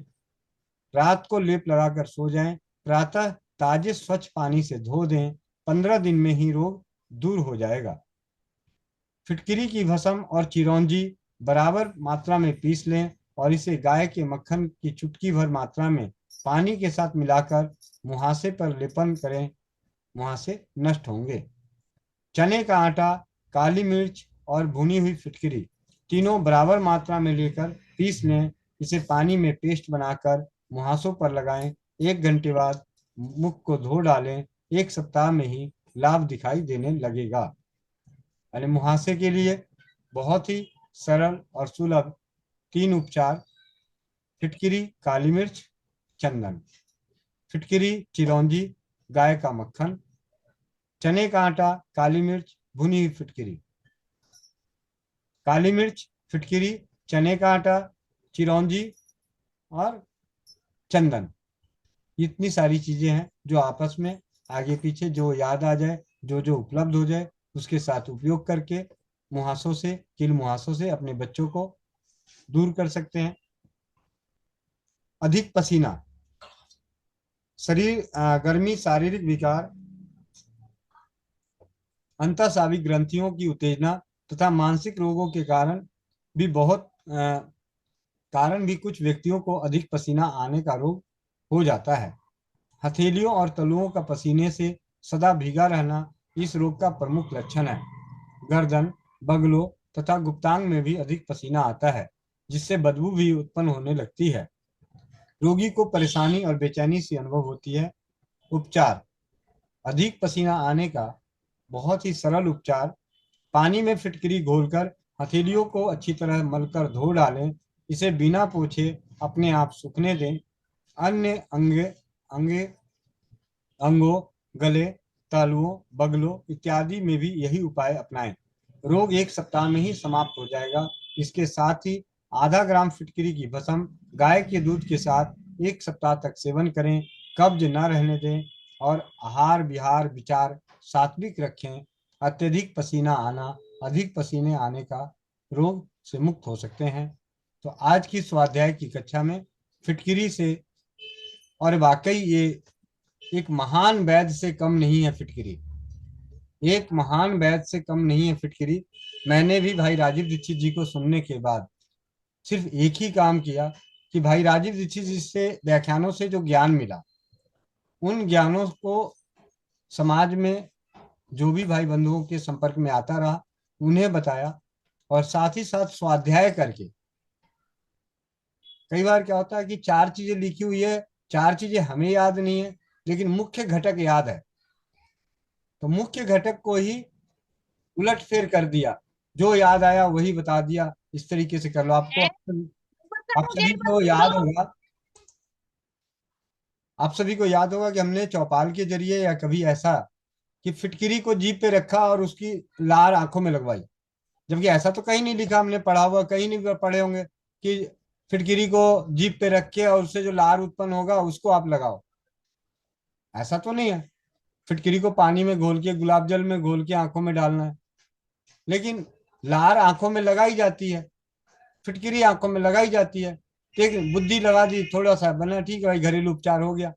रात को लेप लगाकर सो जाएं। प्रातः ताजे स्वच्छ पानी से धो दें। 15 दिन में ही रोग दूर हो जाएगा। फिटकिरी की भस्म और चिरौंजी बराबर मात्रा में पीस लें और इसे गाय के मक्खन की चुटकी भर मात्रा में पानी के साथ मिलाकर मुहासे पर लेपन करें। मुहासे नष्ट होंगे। चने का आटा, काली मिर्च और भुनी हुई फिटकरी तीनों बराबर मात्रा में लेकर पीस लें। इसे पानी में पेस्ट बनाकर मुहासों पर लगाएं। 1 घंटे बाद मुख को धो डालें। 1 सप्ताह में ही लाभ दिखाई देने लगेगा। यानी मुहासे के लिए बहुत ही सरल और सुलभ 3 उपचार: फिटकरी, काली मिर्च, चंदन। फिटकरी, चिरौंजी, गाय का मक्खन। चने का आटा, काली मिर्च, भुनी हुई फिटकरी। काली मिर्च, फिटकरी, चने का आटा, चिरौंजी और चंदन। इतनी सारी चीजें हैं जो आपस में आगे पीछे जो याद आ जाए, जो जो उपलब्ध हो जाए, उसके साथ उपयोग करके किल मुहासों से अपने बच्चों को दूर कर सकते हैं। अधिक पसीना, गर्मी, शारीरिक विकार, अंतःस्रावी ग्रंथियों की उत्तेजना तथा मानसिक रोगों के कारण भी कुछ व्यक्तियों को अधिक पसीना आने का रोग हो जाता है। हथेलियों और तलुओं का पसीने से सदा भीगा रहना इस रोग का प्रमुख लक्षण है। गर्दन, बगलों तथा गुप्तांग में भी अधिक पसीना आता है, जिससे बदबू भी उत्पन्न होने लगती है। रोगी को परेशानी और बेचैनी सी अनुभव होती है। उपचार: अधिक पसीना आने का बहुत ही सरल उपचार: पानी में फिटकरी घोलकर हथेलियों को अच्छी तरह मलकर धो डालें। इसे बिना पोछे अपने आप सूखने दें। अन्य अंगों, गले, तालुओं, बगलों इत्यादि में भी यही उपाय अपनाएं। रोग 1 सप्ताह में ही समाप्त हो जाएगा। इसके साथ ही आधा ग्राम फिटकरी की भस्म गाय के दूध के साथ 1 सप्ताह तक सेवन करें। कब्ज न रहने दें और आहार विहार विचार सात्विक रखें। अत्यधिक पसीना आना, अधिक पसीने आने का रोग से मुक्त हो सकते हैं। तो आज की स्वाध्याय की कक्षा में फिटकरी से, और वाकई ये एक महान वैद्य से कम नहीं है फिटकरी, एक महान वैद्य से कम नहीं है फिटकरी। मैंने भी भाई राजीव दीक्षित जी को सुनने के बाद सिर्फ एक ही काम किया कि भाई राजीव दीक्षित जी से व्याख्यानों से जो ज्ञान मिला, उन ज्ञानों को समाज में जो भी भाई बंधुओं के संपर्क में आता रहा उन्हें बताया। और साथ ही साथ स्वाध्याय करके, कई बार क्या होता है कि 4 चीजें लिखी हुई है, 4 चीजें हमें याद नहीं है, लेकिन मुख्य घटक याद है। तो मुख्य घटक को ही उलट फेर कर दिया, जो याद आया वही बता दिया, इस तरीके से कर लो। आपको मतलब आप मुझे सभी को बता याद दो। होगा, आप सभी को याद होगा कि हमने चौपाल के जरिए या कभी ऐसा कि फिटकिरी को जीभ पे रखा और उसकी लार आंखों में लगवाई, जबकि ऐसा तो कहीं नहीं लिखा, हमने पढ़ा हुआ कहीं नहीं पढ़े होंगे कि फिटकिरी को जीभ पे रख के और उससे जो लार उत्पन्न होगा उसको आप लगाओ। ऐसा तो नहीं है। फिटकिरी को पानी में घोल के, गुलाब जल में घोल के आंखों में डालना है, लेकिन लार आंखों में लगाई जाती है, फिटकिरी आंखों में लगाई जाती है। ठीक है, बुद्धि लगा दी, थोड़ा सा बना, ठीक है भाई, घरेलू उपचार हो गया।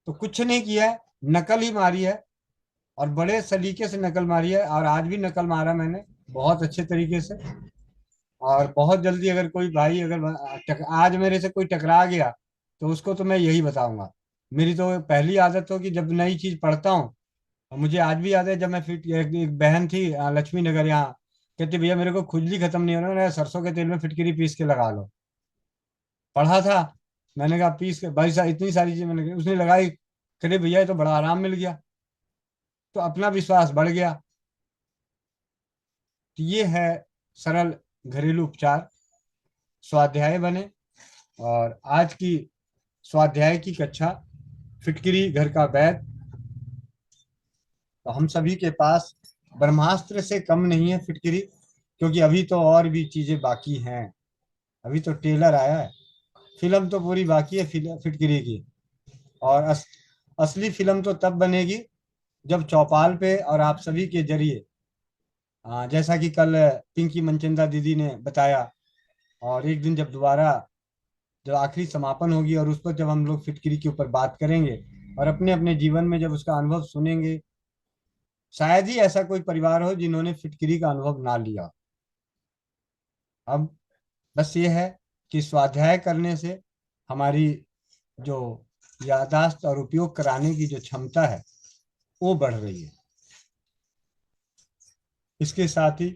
तो कुछ नहीं किया है, नकल ही मारी है, और बड़े सलीके से नकल मारी है, और आज भी नकल मारा मैंने बहुत अच्छे तरीके से। और बहुत जल्दी अगर कोई भाई अगर आज मेरे से कोई टकरा गया तो उसको तो मैं यही बताऊंगा। मेरी तो पहली आदत हो कि जब नई चीज पढ़ता हूँ, और मुझे आज भी याद है जब मैं फिट एक बहन थी लक्ष्मी नगर यहाँ, कहती भैया मेरे को खुजली खत्म नहीं हो रहा, मैंने कहा, सरसों के तेल में फिटकरी पीस के लगा लो। पढ़ा था, मैंने कहा पीस के भाई साहब, इतनी सारी चीज मैंने उसने लगाई, कहते भैया ये तो बड़ा आराम मिल गया। तो अपना विश्वास बढ़ गया। तो ये है सरल घरेलू उपचार। स्वाध्याय बने, और आज की स्वाध्याय की कक्षा, फिटकरी घर का वैद। तो हम सभी के पास ब्रह्मास्त्र से कम नहीं है फिटकरी, क्योंकि अभी तो और भी चीजें बाकी हैं। अभी तो ट्रेलर आया है, फिल्म तो पूरी बाकी है फिटकरी की। और असली फिल्म तो तब बनेगी जब चौपाल पे और आप सभी के जरिए, जैसा कि कल पिंकी मनचंदा दीदी ने बताया, और एक दिन जब दोबारा जब आखिरी समापन होगी और उस पर जब हम लोग फिटकरी के ऊपर बात करेंगे और अपने अपने जीवन में जब उसका अनुभव सुनेंगे, शायद ही ऐसा कोई परिवार हो जिन्होंने फिटकरी का अनुभव ना लिया। अब बस ये है कि स्वाध्याय करने से हमारी जो याददाश्त और उपयोग कराने की जो क्षमता है वो बढ़ रही है। इसके साथ ही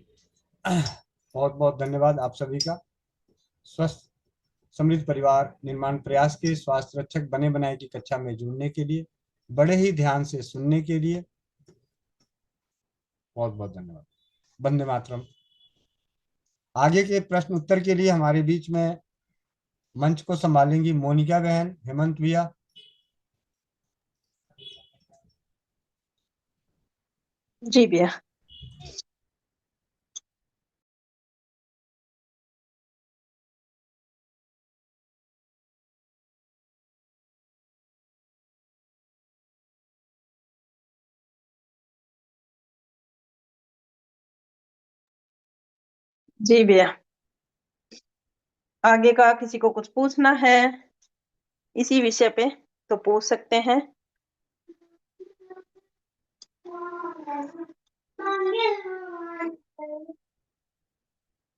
बहुत बहुत धन्यवाद आप सभी का। स्वस्थ समृद्ध परिवार निर्माण प्रयास के स्वास्थ्य रक्षक बने बनाए की कक्षा में जुड़ने के लिए, बड़े ही ध्यान से सुनने के लिए बहुत बहुत धन्यवाद। वंदे मातरम। आगे के प्रश्न उत्तर के लिए हमारे बीच में मंच को संभालेंगी मोनिका बहन, हेमंत भैया। जी भैया। जी भैया, आगे का किसी को कुछ पूछना है इसी विषय पे तो पूछ सकते हैं।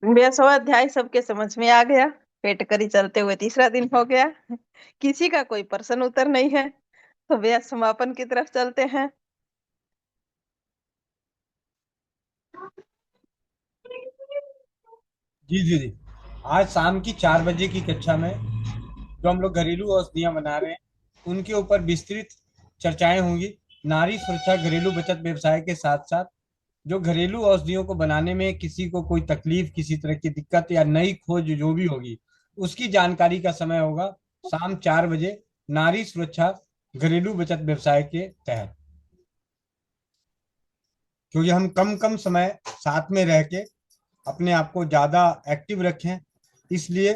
भैया, स्वाध्याय सबके समझ में आ गया। पेट करी चलते हुए तीसरा दिन हो गया। किसी का कोई प्रश्न उत्तर नहीं है, तो भैया समापन की तरफ चलते हैं। जी जी जी। आज शाम की 4 बजे की कक्षा में जो हम लोग घरेलू औषधियां बना रहे हैं उनके ऊपर विस्तृत चर्चाएं होंगी। नारी सुरक्षा घरेलू बचत व्यवसाय के साथ साथ जो घरेलू औषधियों को बनाने में किसी को कोई तकलीफ, किसी तरह की दिक्कत या नई खोज जो भी होगी, उसकी जानकारी का समय होगा शाम 4 बजे, नारी सुरक्षा घरेलू बचत व्यवसाय के तहत। क्योंकि हम कम कम समय साथ में रह के अपने आप को ज्यादा एक्टिव रखें, इसलिए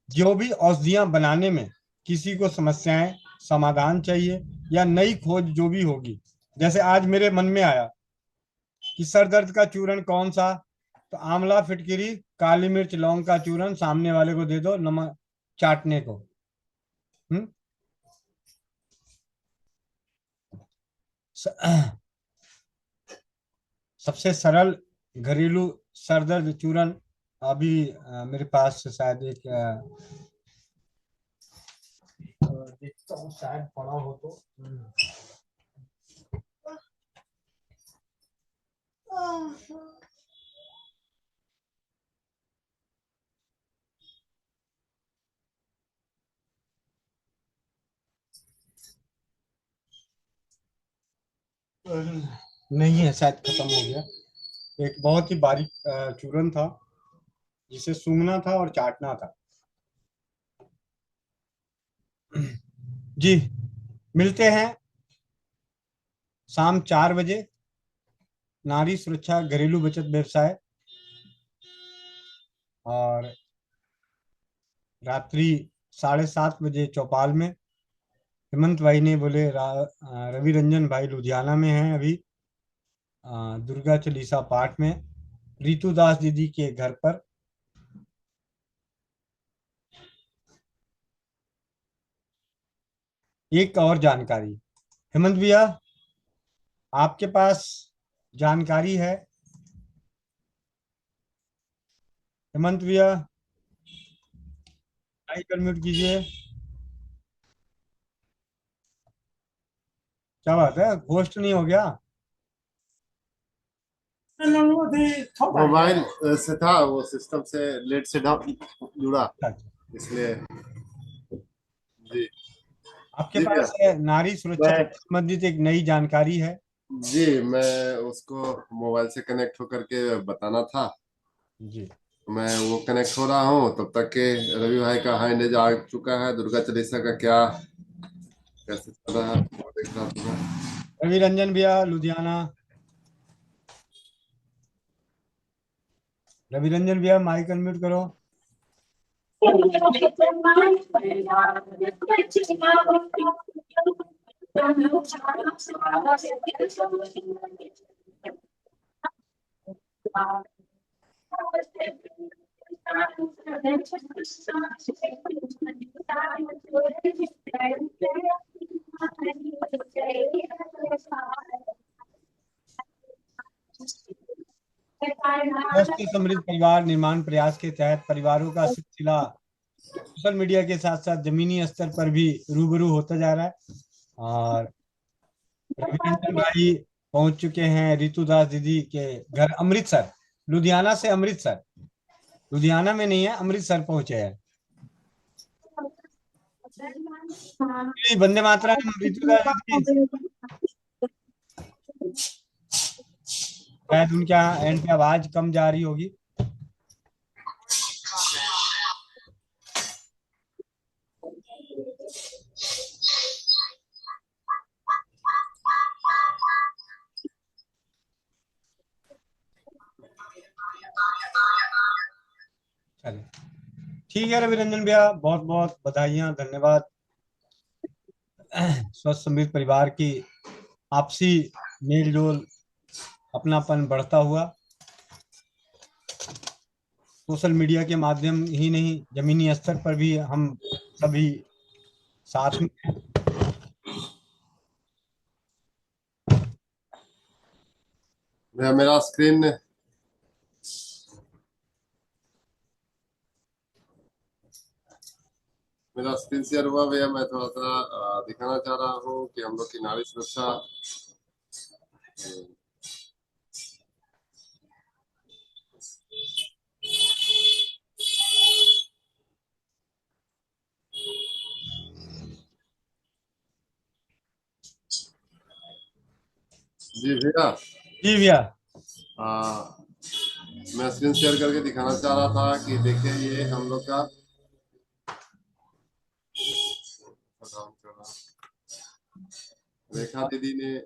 जो भी औषधियां बनाने में किसी को समस्याएं, समाधान चाहिए या नई खोज जो भी होगी, जैसे आज मेरे मन में आया कि सर दर्द का चूरन कौन सा, तो आंवला, फिटकिरी, काली मिर्च, लौंग का चूरन सामने वाले को दे दो नमक चाटने को। हम्म। सबसे सरल घरेलू सर दर्द चूरन अभी मेरे पास शायद एक देखता हूँ शायद पड़ा हो तो। नहीं है, शायद खत्म हो गया। एक बहुत ही बारीक चूरन था जिसे सूंघना था और चाटना था। जी, मिलते हैं शाम 4 बजे। नारी सुरक्षा घरेलू बचत व्यवसाय, और रात्रि 7:30 बजे चौपाल में। हेमंत भाई ने बोले रवि रंजन भाई लुधियाना में हैं अभी, दुर्गा चालीसा पाठ में, रितु दास दीदी के घर पर। एक और जानकारी, हेमंत भैया, आपके पास जानकारी है? हेमंत भैया, माइक अनम्यूट कीजिए। क्या बात है, घोस्ट नहीं हो गया? मोबाइल से था, वो सिस्टम से लेट से जुड़ा, इसलिए। जी आपके जी भैया, पास नारी सुरक्षा से मैं संबंधित एक नई जानकारी है। जी मैं उसको मोबाइल से कनेक्ट होकर के बताना था। जी, मैं वो कनेक्ट हो रहा हूँ, तब तक के रवि भाई का हैंड आ चुका है। दुर्गा चालीसा का क्या कैसे चल रहा है वो देख रहा था मैं। रवि रंजन भैया लुधियाना। रवि रंजन भैया, माइक अनम्यूट करो। स्वस्थ समृद्ध परिवार निर्माण प्रयास के तहत परिवारों का सिलसिला सोशल मीडिया के साथ साथ जमीनी स्तर पर भी रूबरू होता जा रहा है। और रविरंजन भाई पहुंच चुके हैं रितुदास दीदी के घर, अमृतसर। लुधियाना से अमृतसर, लुधियाना में नहीं है, अमृतसर पहुंचे हैं। जी, वंदे मातरम रितुदास दीदी। शायद उनके यहाँ एंड पे आवाज कम जा रही होगी। चलिए, ठीक है रविरंजन भैया, बहुत बहुत बधाइयाँ, धन्यवाद। स्वस्थ समृद्ध परिवार की आपसी मेल जोल, अपनापन बढ़ता हुआ सोशल मीडिया के माध्यम ही नहीं, जमीनी स्तर पर भी हम सभी साथ में। मेरा स्क्रीन मेरा स्क्रीन शेयर हुआ भैया। मैं थोड़ा सा दिखाना चाह रहा हूँ कि हम लोग की नारी सुरक्षा जी भैया। जी भैया। मैं स्क्रीन शेयर करके दिखाना चाह रहा था कि देखिए ये हम लोग का रेखा दीदी ने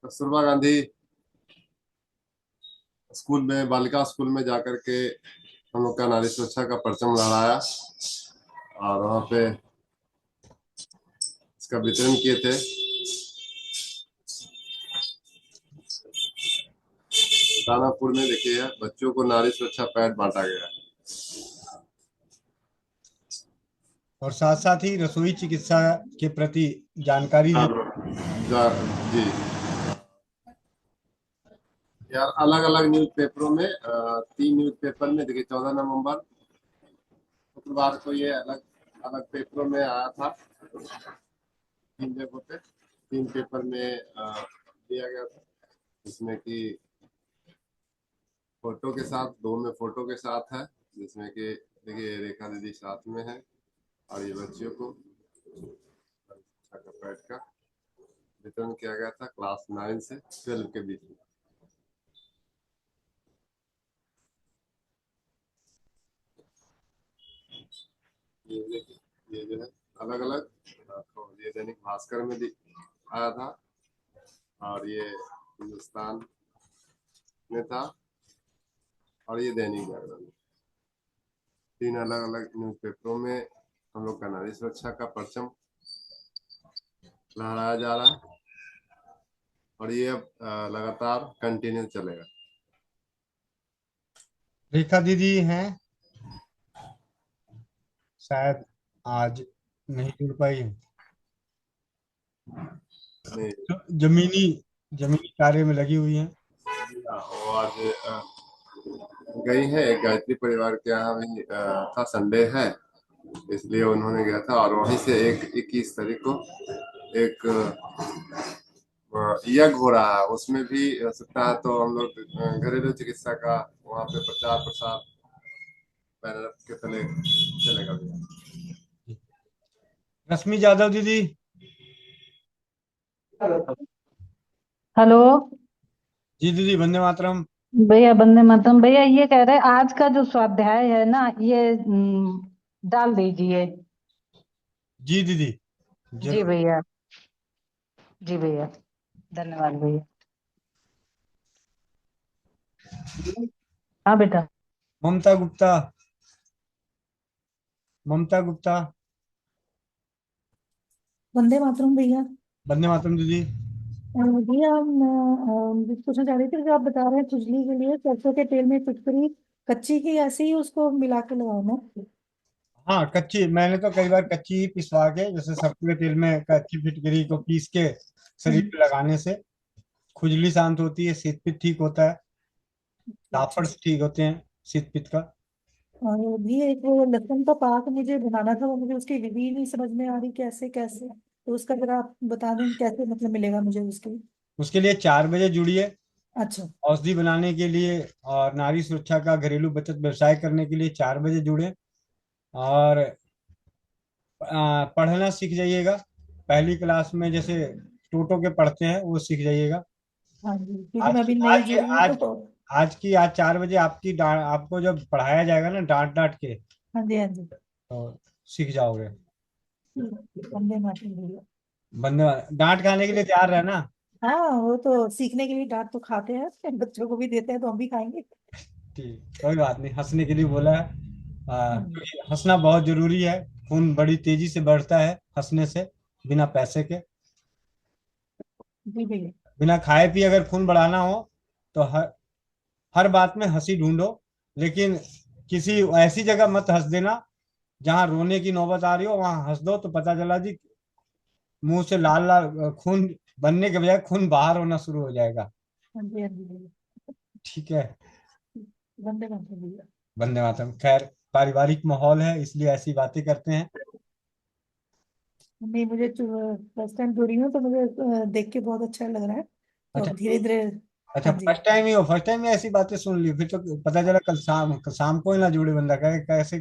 कस्तूरबा गांधी स्कूल में, बालिका स्कूल में जाकर के हम लोग का नारी सुरक्षा का परचम लहराया और वहाँ पे इसका वितरण किए थे। दानापुर में देखिए बच्चों को नारी सुरक्षा पैड बांटा गया। और साथ साथ ही रसोई चिकित्सा के प्रति जानकारी दी। जी यार, अलग अलग न्यूज पेपरों में 3 न्यूज पेपर में देखिए 14 नवंबर शुक्रवार को ये अलग अलग पेपरों में आया था। 3 जगहों पे 3 पेपर में दिया गया था, जिसमें कि फोटो के साथ, 2 में फोटो के साथ है, जिसमें कि देखिए रेखा दीदी साथ में है और ये बच्चियों को पैड का वितरण किया गया था क्लास 9 से 12 के बीच में। ये जो है अलग अलग, तो ये दैनिक भास्कर में आया था और ये हिंदुस्तान में था और ये दैनिक जागरण में। 3 अलग अलग न्यूज़पेपरों में हम लोग का नारी सुरक्षा का परचम लहराया जा रहा है और ये अब लगातार कंटिन्यू चलेगा। रेखा दीदी हैं, शायद आज नहीं जुड़ पाई। नहीं, जमीनी जमीनी कार्य में लगी हुई हैं। वो आज गई है, गायत्री परिवार के यहाँ भी था, संडे है इसलिए उन्होंने गया था और वहीं से 21 तारीख को एक यज्ञ हो रहा है, उसमें भी हो सकता है तो हम लोग घरेलू चिकित्सा का वहाँ पे प्रचार प्रसार बैनर के तले चलेगा भी। रश्मि यादव दीदी। हेलो जी दीदी, वंदे मातरम। भैया, वंदे मातरम। भैया ये कह रहे आज का जो स्वाध्याय है ना, ये डाल दीजिए। जी दीदी, जी जरूर। भैया, जी भैया, धन्यवाद भैया। हाँ बेटा। ममता गुप्ता, ममता गुप्ता। वंदे मातरम भैया। वंदे मातरम दीदी। भैया मैं पूछना चाह रही थी, जो आप बता रहे हैं खुजली के लिए सरसों के तेल में फिटकरी कच्ची ही ऐसे ही उसको मिला के लगाना। हाँ, कच्ची मैंने तो कई बार कच्ची ही पिसवा के, जैसे सरसों के तेल में कच्ची फिटकरी को पीस के शरीर पे लगाने से खुजली शांत होती है, शीत पित्त ठीक होता है, अच्छा। टाफड़ ठीक होते हैं शीत पित्त का। और भी एक वो लहसुन का पाक मुझे बनाना था, वो मुझे उसकी विधि नहीं समझ में आ रही, कैसे कैसे, तो उसका जरा आप बता दें कैसे मतलब मिलेगा मुझे उसकी। उसके लिए 4 बजे जुड़िए। अच्छा। औषधि बनाने के लिए और नारी सुरक्षा का घरेलू बचत व्यवसाय करने के लिए 4 बजे जुड़े। और पढ़ना सीख जाइएगा। पहली क्लास में जैसे टोटो के पढ़ते हैं वो सीख जाइएगा। हाँ जी, क्योंकि आज मैं की अभी आज नई के जुड़ी हूँ आज तो। आज 4 बजे आपको जब पढ़ाया जाएगा ना, डांट डांट के, हाँ जी, हाँ जी। तो सीख जाओगे। वंदे मातरम भैया। बंदे, डांट खाने के लिए तैयार रहना। हाँ, वो तो सीखने के लिए डांट तो खाते हैं, बच्चों को भी देते हैं तो हम भी खाएंगे। ठीक, कोई बात नहीं, हंसने के लिए बोला है। हम्म, क्योंकि हंसना बहुत जरूरी है। खून बड़ी तेजी से बढ़ता है हंसने से, बिना पैसे के। जी भैया। बिना खाए पिए अगर खून बढ़ाना हो तो हर बात में हंसी ढूंढो, लेकिन किसी ऐसी जगह मत हंस देना जहां रोने की नौबत आ रही हो, वहां हंस दो तो पता चला जी मुंह से लाल लाल खून बनने के बजाय खून बाहर होना शुरू हो जाएगा। हाँ जी, हाँ जी भैया। ठीक है। वंदे मातरम भैया। वंदे मातरम। खैर, पारिवारिक माहौल है इसलिए ऐसी बातें करते हैं। नहीं, मुझे फर्स्ट टाइम जुड़ी हूँ तो मुझे देख के बहुत अच्छा लग रहा है, तो अच्छा। अब धीरे धीरे। अच्छा, हाँ जी। फर्स्ट टाइम ही हो, फर्स्ट टाइम में ऐसी बातें सुन ली, फिर तो पता चला कल शाम को ही ना जुड़े बंदा कहे कैसे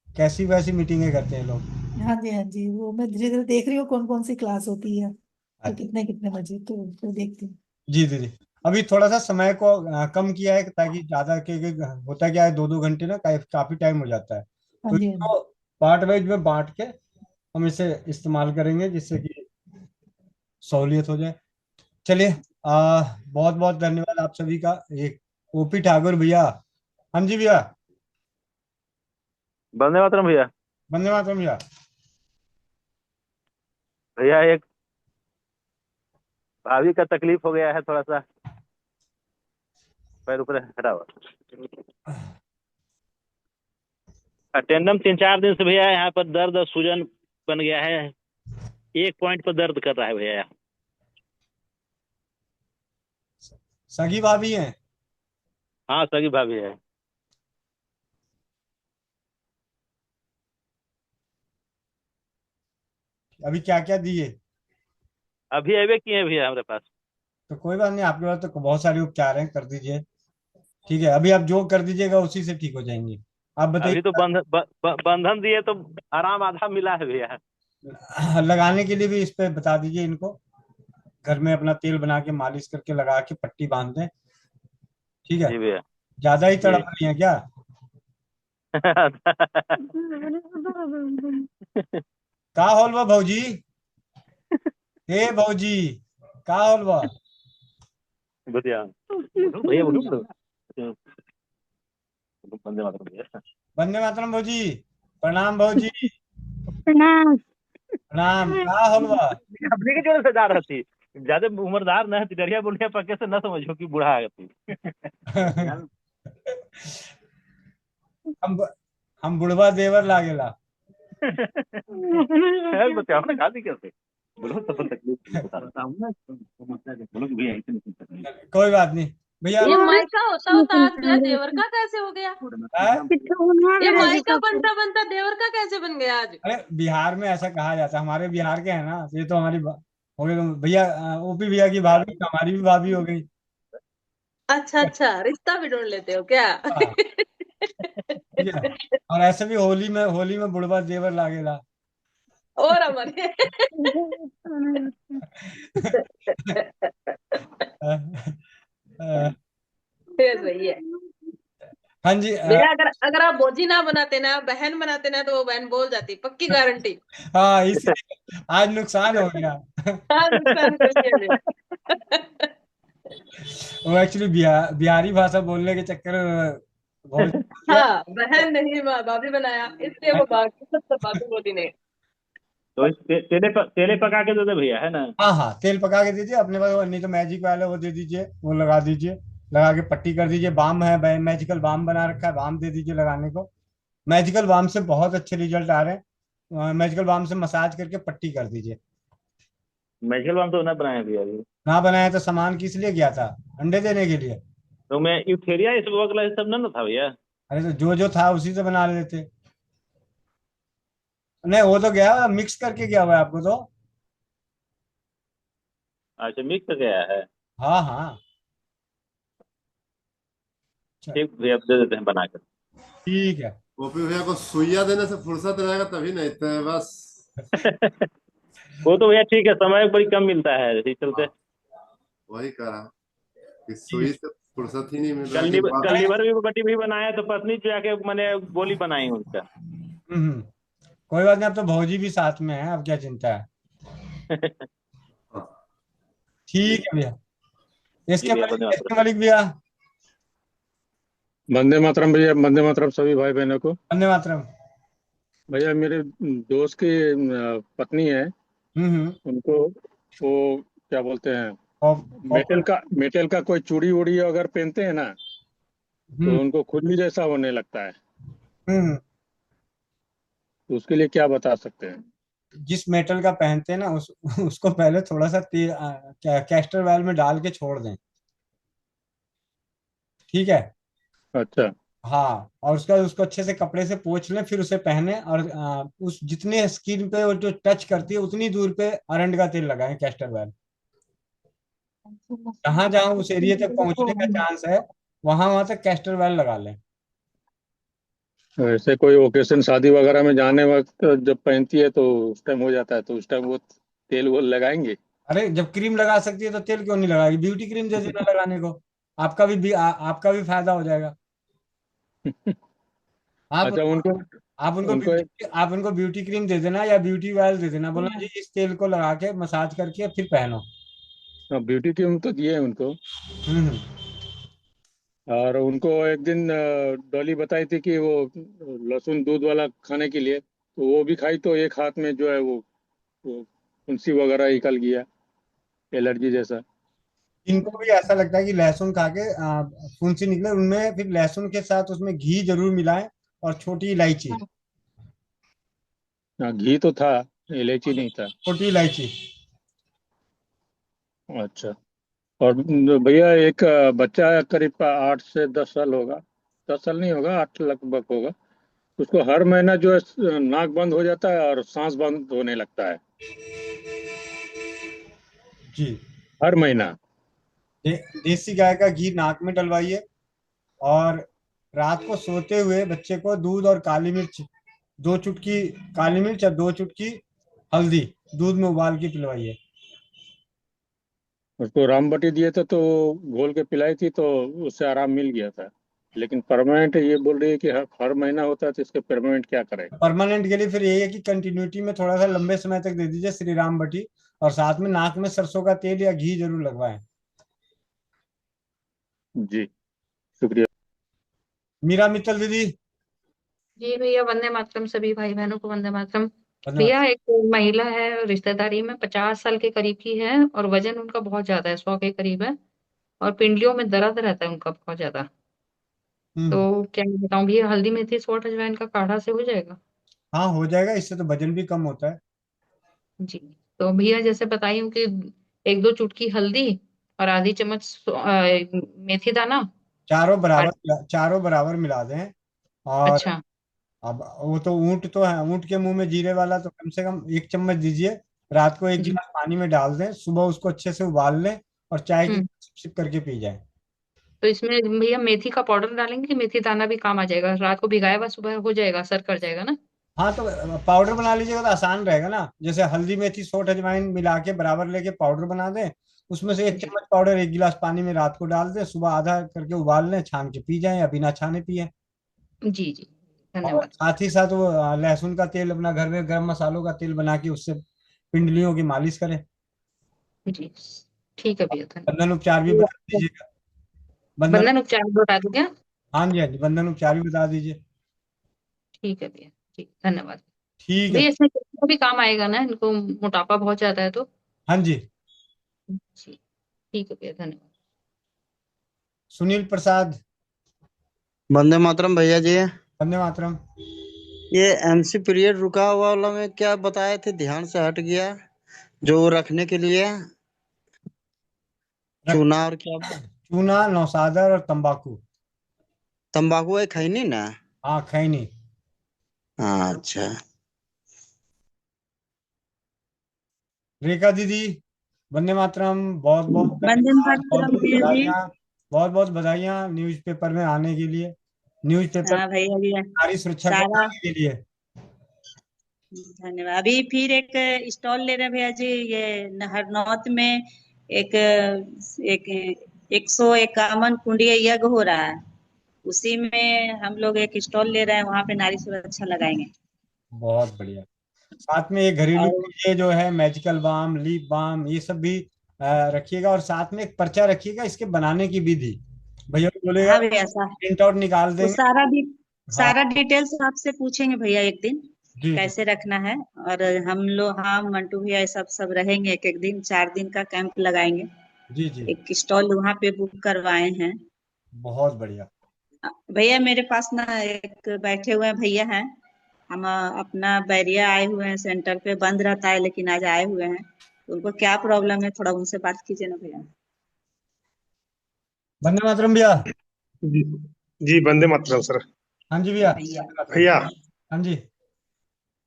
कैसी वैसी मीटिंगें करते हैं लोग। हाँ जी, हाँ जी, वो मैं धीरे धीरे देख रही हूँ कौन कौन सी क्लास होती है, तो अच्छा। कितने कितने बजे, तो देखती हूँ। जी दीदी, अभी थोड़ा सा समय को कम किया है ताकि ज्यादा के होता क्या है, 2-2 घंटे ना काफी टाइम हो जाता है। हाँ तो जी, हाँ जी। इसको पार्ट वाइज में बांट के हम इसे इस्तेमाल करेंगे जिससे कि सहूलियत हो जाए। चलिए, बहुत बहुत धन्यवाद आप सभी का। एक ओपी ठाकुर भैया। हाँ जी भैया। वंदे मातरम भैया। वंदे मातरम भैया। भैया एक भाभी का तकलीफ हो गया है, थोड़ा सा पैर ऊपर हटा हुआ। अटेंडम 3-4 दिन से भैया यहाँ पर दर्द और सूजन बन गया है, एक पॉइंट पर दर्द कर रहा है भैया। सगी भाभी हैं। हाँ, सगी भाभी है। अभी क्या क्या दिए? अभी अबे किए हैं भैया हमारे पास। तो कोई बात नहीं, आपके पास तो बहुत सारे उपचार हैं, कर दीजिए। ठीक है, अभी आप जो कर दीजिएगा उसी से ठीक हो जाएंगी। आप बताइए। अभी तो बंधन दिए तो आराम आधा मिला है भैया। लगाने के लिए भी इस पे बता दीजिए इनको, घर में अपना तेल बना के मालिश करके लगा के पट्टी बांध दें। ठीक है। जी भैया। ज्यादा ही जी। तड़प रही है क्या? का होल बा भौजी? हे भौजी, का होल बा? भैया भैया बोलो बोलो। वंदे मातरम भैया। वंदे मातरम भौजी। प्रणाम भौजी। प्रणाम। प्रणाम, का होल बा? अपने के जोर से जा रही थी, ज्यादा उम्रदार न है, डरिया बोलिया पक्के से न समझो कि बूढ़ा आ गई। हम हम बुढ़वा देवर लागेला। बताओ ना गाली कैसे बोलो, तो अपन तकलीफ बता रहा हूँ ना, बोलो कि भैया ऐसे नहीं सकते। कोई बात नहीं भैया। ये मायका होता होता आज ब्याह देवर का कैसे हो गया? हैं? ये मायका बनता बनता देवर का कैसे बन गया आज? अरे बिहार में ऐसा कहा जाता है, हमारे बिहार के हैं ना, ये तो हमारी हो गई तो भैया, ओपी भैया की भाभी तो हमारी भी भाभी हो गई। अच्छा अच्छा, रिश्ता भी ढूंढ लेते हो क्या? हाँ, ठीक है। और ऐसे भी होली में बुढ़वा देवर लागेला। और हमारे ये सही है हाँ जी। भैया। अगर अगर आप भोजी ना बनाते ना, बहन बनाते ना, तो वो बहन बोल जाती, पक्की गारंटी। हाँ, इसलिए आज नुकसान हो गया। हाँ, नुकसान कर लिया भैया। वो एक्चुअली बिहारी भाषा बोलने के चक्कर में बहुत किया। हाँ, बहन नहीं माँ भाभी बनाया, इसलिए वो बाकी सब भाभी बोली नहीं। तो तेले पका के दे दे भैया, है ना। हाँ हाँ, तेल पका के दीजिए अपने पास, नहीं तो मैजिक वाला वो दे दीजिए, वो लगा दीजिए, लगा के पट्टी कर दीजिए। बाम है, मैजिकल बाम बना रखा है, बाम दे दीजिए लगाने को। मैजिकल बाम से बहुत अच्छे रिजल्ट आ रहे हैं। मैजिकल बाम से मसाज करके पट्टी कर दीजिए। मैजिकल बाम तो ना बनाया भैया अभी। ना बनाया तो सामान किस लिए गया था? अंडे देने के लिए। तो मैं यूथेरिया इस वगैरह सब ना था भैया। अरे तो जो जो था उसी से बना लेते। नहीं, वो तो गया मिक्स करके गया हुआ है आपको तो। अच्छा मिक्स गया है। हाँ हाँ। अच्छा, ठीक भैया, अब दे देते हैं बनाकर। ठीक है। ओपी भैया को सुइया देने से फुर्सत रहेगा तभी, नहीं तो बस। वो तो भैया ठीक है, समय बड़ी कम मिलता है इसी चलते। हाँ, वही करा कि सुई ठीक। से फुर्सत ही नहीं मिल रहा कल कि लीवर कल लीवर भी बटी भी बनाया, तो पत्नी जो आके मैंने बोली बनाई उनका। हम्म। कोई बात नहीं, अब तो भौजी भी साथ में है, अब क्या चिंता है। हाँ, ठीक है भैया। जी इसके भैया, मलिक, धन्यवाद। इसके मलिक भैया। वंदे मातरम भैया, वंदे मातरम सभी भाई बहनों को। वंदे मातरम। भैया मेरे दोस्त की पत्नी है, हम्म। उनको वो क्या बोलते हैं, कॉपर। मेटल का कोई चूड़ी उड़ी अगर पहनते हैं ना, तो हम्म उनको खुजली जैसा होने लगता है। हम्म। तो उसके लिए क्या बता सकते हैं? जिस मेटल का पहनते हैं ना, उसको पहले थोड़ा सा तेल कैस्टर ऑयल में डाल के छोड़ दें। ठीक है। अच्छा। हाँ, और उसका उसको अच्छे से कपड़े से पोंछ लें, फिर उसे पहने, और उस जितने स्किन पे वो जो टच करती है उतनी दूर पे अरंड का तेल लगाएं, कैस्टर ऑयल। जहां जहां उस एरिया तक पहुंचने का चांस है, वहां वहां तक कैस्टर ऑयल लगा लें। ऐसे कोई ओकेशन शादी वगैरह में जाने वक्त जब पहनती है तो उस टाइम हो जाता है, तो उस टाइम वो तेल वो लगाएंगे? अरे जब क्रीम लगा सकती है तो तेल क्यों नहीं लगाएगी? ब्यूटी क्रीम दे देना लगाने को। आपका भी फायदा हो जाएगा। आप अच्छा, उनको उनको एक आप उनको ब्यूटी क्रीम दे देना या ब्यूटी ऑयल दे देना, बोलना जी इस तेल को लगा के मसाज करके फिर पहनो। ब्यूटी क्रीम तो दिए उनको। हम्म। और उनको एक दिन डॉली बताई थी कि वो लहसुन दूध वाला खाने के लिए, तो वो भी खाई, तो एक हाथ में जो है वो फुंसी वगैरह निकल गया, एलर्जी जैसा। इनको भी ऐसा लगता है कि लहसुन खा के फुंसी निकले, उनमें फिर लहसुन के साथ उसमें घी जरूर मिलाएं, और छोटी इलायची। हाँ, घी तो था, इलायची नहीं था। छोटी इलायची। अच्छा। और भैया एक बच्चा है, करीब 8 से 10 साल होगा, 10 साल नहीं होगा, 8 लगभग होगा। उसको हर महीना जो है नाक बंद हो जाता है और सांस बंद होने लगता है, जी। हर महीना। देसी गाय का घी नाक में डलवाइए, और रात को सोते हुए बच्चे को दूध और काली मिर्च, 2 चुटकी काली मिर्च और 2 चुटकी हल्दी दूध में उबाल के पिलवाइए। उसको रामबटी दिए थे तो घोल के पिलाई थी तो उससे आराम मिल गया था। लेकिन परमानेंट ये बोल रही है कि हर महीना होता है तो इसके परमानेंट क्या करें। परमानेंट के लिए फिर यही है कि कंटिन्यूटी में थोड़ा सा लंबे समय तक दे दीजिए श्री राम बटी, और साथ में नाक में सरसों का तेल या घी जरूर लगवाएं। जी शुक्रिया। मीरा मित्तल दीदी। जी भैया, वंदे मातरम। सभी भाई बहनों को वंदे मातरम। धन्यवाद। भैया, एक महिला है रिश्तेदारी में, 50 साल के करीब की है, और वजन उनका बहुत ज्यादा है, 100 के करीब है, और पिंडलियों में दर्द रहता है उनका बहुत ज्यादा। हम्म। तो क्या मैं बताऊं भैया, हल्दी मेथी सोठ अजवाइन का काढ़ा से हो जाएगा? हाँ हो जाएगा, इससे तो वजन भी कम होता है। जी। तो भैया जैसे बताई हूँ कि 1-2 चुटकी हल्दी और आधी चम्मच मेथी दाना। और चारों बराबर मिला दें। और अच्छा। अब वो तो ऊंट तो है, ऊंट के मुंह में जीरे वाला, तो कम से कम 1 चम्मच दीजिए। रात को एक जी। गिलास पानी में डाल दें, सुबह उसको अच्छे से उबाल लें और चाय की हम्म। सिप सिप करके पी जाए। तो इसमें भैया मेथी का पाउडर डालेंगे कि मेथी दाना भी काम आ जाएगा? रात को भिगाया हुआ सुबह हो जाएगा, असर कर जाएगा ना? हाँ तो पाउडर बना लीजिएगा तो आसान रहेगा ना, जैसे हल्दी मेथी सोठ अजवाइन मिला के बराबर लेके पाउडर बना दें। उसमें से एक जी चम्मच पाउडर 1 गिलास पानी में रात को डाल दें, सुबह आधा करके उबाल लें, छान के पी जाएं या बिना छाने पिए। जी जी। और धन्यवाद। साथ ही साथ वो लहसुन का तेल अपना घर में गर्म मसालों का तेल बना के उससे पिंडलियों की मालिश करें। जी ठीक है भैया, बंधन उपचार भी धन्यवाद। बता दीजिएगा। बंधन। बंधन उपचार बता दूं क्या? हाँ जी हाँ जी, बंधन उपचार भी बता दीजिए। ठीक है भैया, ठीक, धन्यवाद। ठीक है। भैया इसमें किसी को भी काम आएगा ना, इनको मोटापा बहुत ज्यादा है तो? हाँ जी। जी ठीक है भैया, धन्यवाद। सुनील प्रसाद। वंदे मातरम भैया जी। वंदे मातरम। ये एमसी पीरियड रुका हुआ वाला में क्या बताए थे, ध्यान से हट गया। जो रखने के लिए रख चूना और क्या, चूना, नौसादर और तंबाकू। तंबाकू है खैनी ना। हाँ खैनी। हाँ अच्छा। रेखा दीदी। वंदे मातरम। बहुत बहुत वंदे धन्यवाद, बहुत मातरम बहुत भैया जी। बधाइयाँ। बहुत बहुत बधाइयाँ न्यूज़पेपर में आने के लिए, न्यूज़पेपर हाँ भैया जी। नारी सुरक्षा को सारा बढ़ाने के लिए। धन्यवाद। अभी फिर एक स्टॉल ले रहे हैं भैया जी, ये हरनौत में एक एक 151 कुंडीय यज्ञ हो रहा है, उसी में हम लोग एक स्टॉल ले रहे हैं, वहां पे नारी सुरक्षा लगाएंगे। बहुत बढ़िया। साथ में ये घरेलू और चीजें जो है मैजिकल बाम, लीप बाम, ये सब भी रखिएगा, और साथ में एक पर्चा रखिएगा इसके बनाने की विधि। भैया को बोलेगा हाँ भैया प्रिंट आउट निकाल वो देंगे। हाँ सारा डिटेल्स आपसे पूछेंगे भैया एक दिन, जी जी कैसे रखना है। और हम लोग, हाँ मंटू भैया सब रहेंगे, एक एक दिन 4 दिन का कैंप लगाएंगे। जी जी। एक स्टॉल वहां पे बुक करवाए हैं। बहुत बढ़िया। भैया मेरे पास ना एक बैठे हुए भैया हैं, हम अपना बैरिया आए हुए हैं, सेंटर पे बंद रहता है लेकिन आज आए हुए हैं, तो उनको क्या प्रॉब्लम है, थोड़ा उनसे बात कीजिए ना भैया। वंदे मातरम भैया। जी जी, वंदे मातरम सर। हाँ जी भैया, भैया वंदे मातरम। भैया, हाँ जी।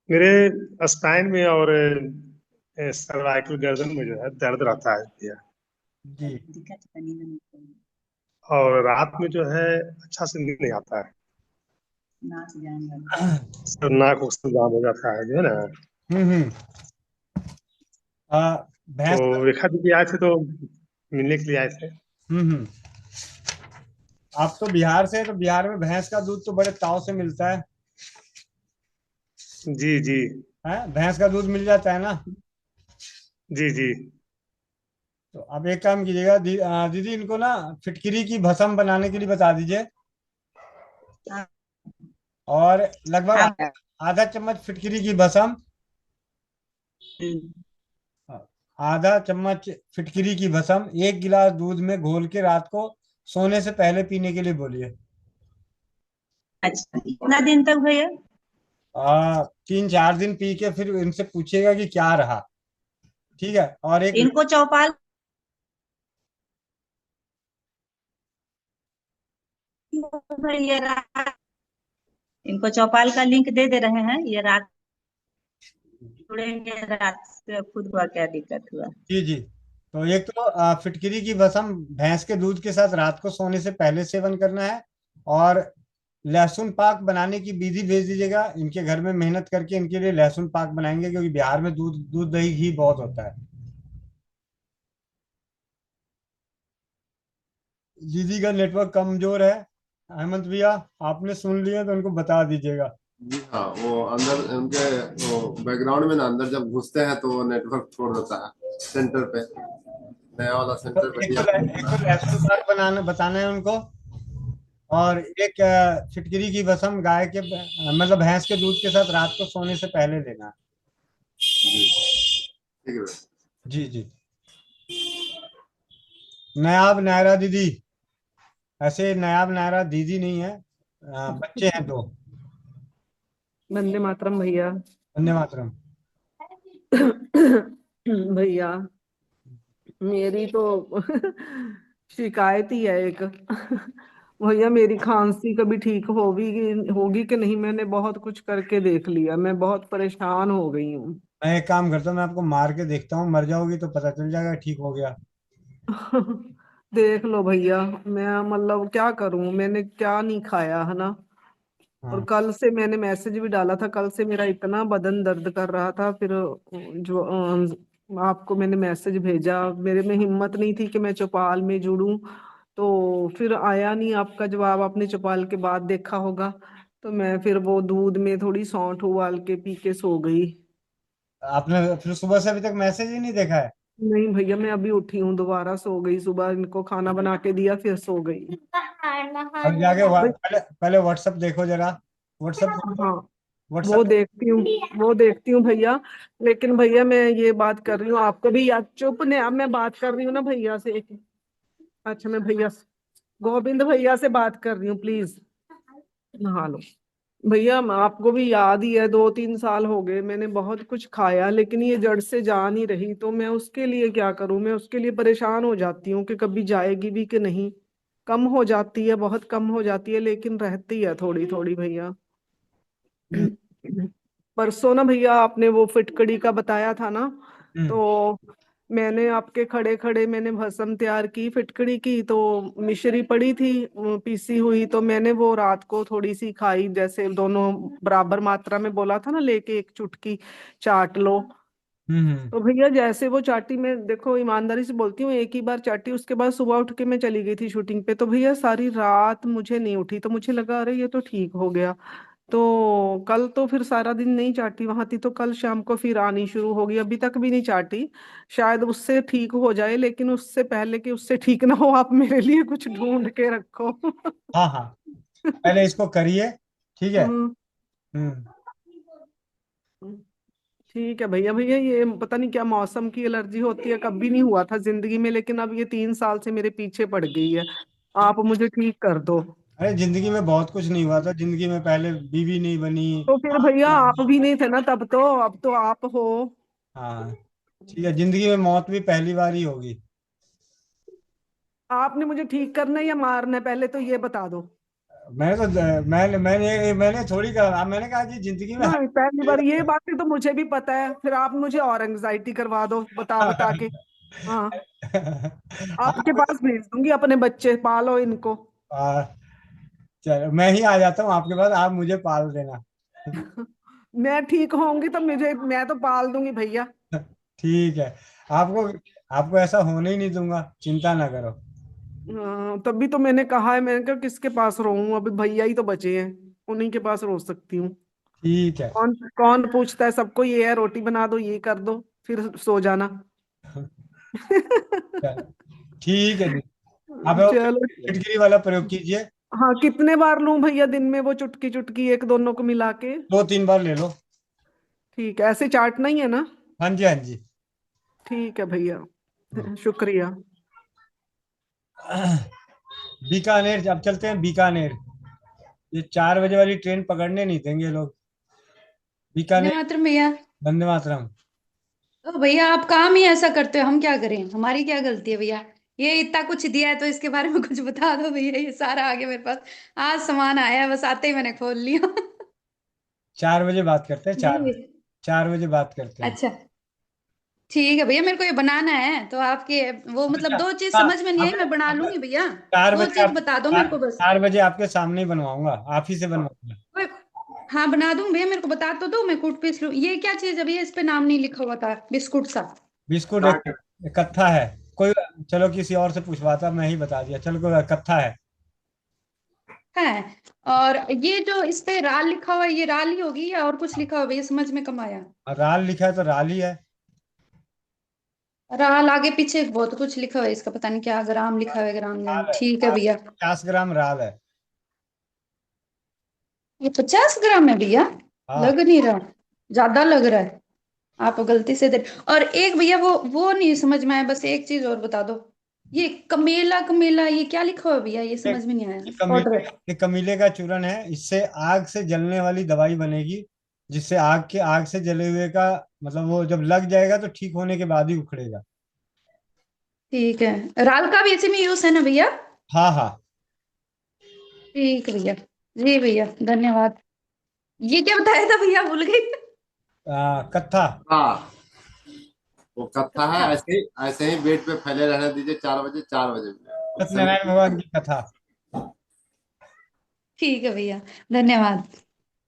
मेरे स्पाइन में और सर्वाइकल गर्दन में जो है दर्द रहता है भैया। जी दिक्कत बनी ना, और रात में जो है अच्छा से नींद नहीं आता है। नाच जान सर नाक उक से जाम हो जाता है जो है ना। हम्म। तो भैंस का। रेखा दीदी आए थे तो मिलने के लिए आए थे। हम्म। आप तो बिहार से हैं, तो बिहार में भैंस का दूध तो बड़े ताव से मिलता जी जी है, भैंस का दूध मिल जाता है ना। जी जी। तो आप एक काम कीजिएगा दीदी, इनको ना फिटकिरी की भस्म बनाने के लिए बता दीजिए। हाँ और लगभग हाँ आधा चम्मच फिटकिरी की भस्म, आधा चम्मच फिटकिरी की भस्म 1 गिलास दूध में घोल के रात को सोने से पहले पीने के लिए बोलिए। अच्छा, कितना दिन तक भैया? 3-4 दिन पी के फिर इनसे पूछिएगा कि क्या रहा। ठीक है। और एक इनको चौपाल ये रात, इनको चौपाल का लिंक दे दे रहे हैं, ये रात जुड़ेंगे, रात से खुद हुआ क्या दिक्कत हुआ। जी जी। तो एक तो फिटकिरी की भस्म भैंस के दूध के साथ रात को सोने से पहले सेवन करना है। और लहसुन पाक बनाने की विधि भेज दीजिएगा। इनके घर में मेहनत करके इनके लिए लहसुन पाक बनाएंगे, क्योंकि बिहार में दूध दूध दही घी बहुत होता है। दीदी का नेटवर्क कमजोर है। हेमंत भैया, आपने सुन लिया तो उनको बता दीजिएगा। जी हाँ, वो अंदर उनके वो बैकग्राउंड में ना अंदर जब घुसते हैं तो वो नेटवर्क छोड़ देता है सेंटर पे, नया वाला तो सेंटर पे एक दिया। तो लहसुन पाक बनाना बताना है उनको, और एक फिटकरी की कसम गाय के मतलब भैंस के दूध के साथ रात को सोने से पहले लेना है। जी ठीक है। जी जी। नायाब नायरा दीदी, ऐसे नायाब नायरा दीदी नहीं है, बच्चे हैं दो। वंदे मातरम भैया। वंदे मातरम। भैया मेरी तो शिकायत ही है एक। भैया मेरी खांसी कभी ठीक होगी कि नहीं, मैंने बहुत कुछ करके देख लिया, मैं बहुत परेशान हो गई हूँ। मैं एक काम करता हूँ, मैं आपको मार के देखता हूँ, मर जाओगी तो पता चल जाएगा ठीक हो गया। देख लो भैया, मैं मतलब क्या करूं, मैंने क्या नहीं खाया है ना। और हाँ। कल से मैंने मैसेज भी डाला था, कल से मेरा इतना बदन दर्द कर रहा था, फिर जो आपको मैंने मैसेज भेजा, मेरे में हिम्मत नहीं थी कि मैं चौपाल में जुड़ूं, तो फिर आया नहीं आपका जवाब, आपने चौपाल के बाद देखा होगा, तो मैं फिर वो दूध में थोड़ी सौंठ उबाल के पी के सो गई। आपने फिर सुबह से अभी तक मैसेज ही नहीं देखा है? नहीं भैया, मैं अभी उठी हूँ, दोबारा सो गई, सुबह इनको खाना बना के दिया फिर सो गई। अब जाके भाई पहले पहले व्हाट्सएप देखो जरा। व्हाट्सएप देखो। हाँ, वो व्हाट्सएप। देखती हूँ, वो देखती हूँ भैया। लेकिन भैया मैं ये बात कर रही हूँ आपको भी याद, चुप ने, अब मैं बात कर रही हूँ ना भैया से अच्छा मैं भैया गोविंद भैया से बात कर रही हूँ, प्लीज नहा लो। भैया आपको भी याद ही है, 2-3 साल हो गए मैंने बहुत कुछ खाया, लेकिन ये जड़ से जा नहीं रही, तो मैं उसके लिए क्या करूं, मैं उसके लिए परेशान हो जाती हूँ कि कभी जाएगी भी कि नहीं। कम हो जाती है, बहुत कम हो जाती है, लेकिन रहती है थोड़ी थोड़ी भैया। परसों ना भैया आपने वो फिटकड़ी का बताया था ना, हम्म तो मैंने आपके खड़े खड़े मैंने भस्म तैयार की फिटकड़ी की, तो मिश्री पड़ी थी पीसी हुई, तो मैंने वो रात को थोड़ी सी खाई, जैसे दोनों बराबर मात्रा में बोला था ना, लेके एक चुटकी चाट लो। हम्म। तो भैया जैसे वो चाटी, मैं देखो ईमानदारी से बोलती हूँ, एक ही बार चाटी, उसके बाद सुबह उठ के मैं चली गई थी शूटिंग पे, तो भैया सारी रात मुझे नहीं उठी, तो मुझे लगा अरे ये तो ठीक हो गया। तो कल तो फिर सारा दिन नहीं चाटी वहां थी, तो कल शाम को फिर आनी शुरू होगी, अभी तक भी नहीं चाटी। शायद उससे ठीक हो जाए, लेकिन उससे पहले कि उससे ठीक ना हो, आप मेरे लिए कुछ ढूंढ के रखो। हाँ हाँ, पहले इसको करिए। ठीक है। हम्म, हम्म। ठीक है भैया। भैया ये पता नहीं क्या मौसम की एलर्जी होती है, कभी नहीं हुआ था जिंदगी में, लेकिन अब ये 3 साल से मेरे पीछे पड़ गई है, आप मुझे ठीक कर दो। अरे जिंदगी में बहुत कुछ नहीं हुआ था, जिंदगी में पहले बीवी नहीं बनी। तो फिर भैया आप भी नहीं थे ना तब, तो अब तो आप हो। हाँ, ठीक है, जिंदगी में मौत भी पहली बार ही होगी। आपने मुझे ठीक करना है या मारना है, पहले तो ये बता दो। मैंने थोड़ी कहा, मैंने कहा कि जिंदगी में नहीं, पहली बार, ये बातें तो मुझे भी पता है, फिर आप मुझे और एंग्जाइटी करवा दो बता बता के। हाँ, आपके आपको पास भेज दूंगी अपने बच्चे, पालो इनको। आ, चलो मैं ही आ जाता हूँ आपके पास, आप मुझे पाल देना। मैं ठीक होंगी तो मुझे, मैं तो पाल दूंगी भैया। ठीक है। आपको आपको ऐसा होने ही नहीं दूंगा, चिंता ना करो। हाँ, तभी तो मैंने कहा है, मैंने कहा किसके पास रहूं, अभी भैया ही तो बचे हैं, उन्हीं के पास रो सकती हूँ। ठीक है। कौन कौन पूछता है, सबको ये है रोटी बना दो, ये कर दो, फिर सो जाना। चलो, ठीक है जी। आप वो चलो। फिटकरी वाला प्रयोग कीजिए। हाँ, कितने बार लूं भैया दिन में वो चुटकी चुटकी, एक दोनों को मिला के? 2-3 बार ले लो। ठीक है, ऐसे चाटना ही है ना? हाँ जी, हाँ जी। ठीक है भैया, हाँ। शुक्रिया। बीकानेर, अब चलते हैं बीकानेर। ये 4 बजे वाली ट्रेन पकड़ने नहीं देंगे लोग। वंदे बीकानेर। मातरम भैया। वंदे मातरम। तो भैया आप काम ही ऐसा करते हो, हम क्या करें, हमारी क्या गलती है भैया। ये इतना कुछ दिया है तो इसके बारे में कुछ बता दो भैया, ये सारा आगे मेरे पास आज सामान आया है, बस आते ही मैंने खोल लिया। 4 बजे बात करते हैं, चार नहीं। बजे 4 बजे बात करते हैं। अच्छा। ठीक है भैया, मेरे को ये बनाना है तो आपके वो मतलब अच्छा, दो चीज समझ में नहीं आई, आप मैं बना लूंगी भैया। 4 दो बजे चीज आप बता दो मेरे को बस। 4 बजे आपके सामने ही बनवाऊंगा, आप ही से बनवाऊंगा। ओए, हाँ बना दूंगी भैया, मेरे को बता तो दो, मैं कूट पीस लूँ। ये क्या चीज है भैया, इस पे नाम नहीं लिखा हुआ था, बिस्कुट सा। बिस्कुट एक कत्था है कोई। चलो किसी और से पूछवाता, मैं ही बता दिया, चलो कोई कत्था है। है। और ये जो इस पे राल लिखा हुआ है, ये राल ही होगी या और कुछ लिखा हुआ है भैया, समझ में कम आया। राल लिखा है तो राल ही है। राल आगे पीछे बहुत कुछ लिखा हुआ है इसका, पता नहीं क्या, ग्राम लिखा हुआ है, ग्राम राल नहीं, है, ठीक है भैया। 50 ग्राम राल है। ये 50 ग्राम है भैया, हाँ, लग नहीं रहा, ज्यादा लग रहा है। आप गलती से दे। और एक भैया वो नहीं समझ में आया, बस एक चीज और बता दो। ये कमेला कमेला ये क्या लिखा हुआ है भैया, ये समझ में नहीं आया। ये ऑर्डर। कमीले का चूरन है, इससे आग से जलने वाली दवाई बनेगी, जिससे आग से जले हुए का मतलब वो जब लग जाएगा तो ठीक होने के बाद ही उखड़ेगा। ठीक है, राल का भी इसी में यूज है ना भैया। हाँ हाँ। ठीक है भैया। जी भैया धन्यवाद। ये क्या बताया था भैया, भूल गई। कत्था। हाँ, वो कथा है। कत्था। ऐसे ही बेड पे फैले रहने दीजिए 4 बजे, 4 बजे सत्यनारायण भगवान की कथा। ठीक है भैया, धन्यवाद।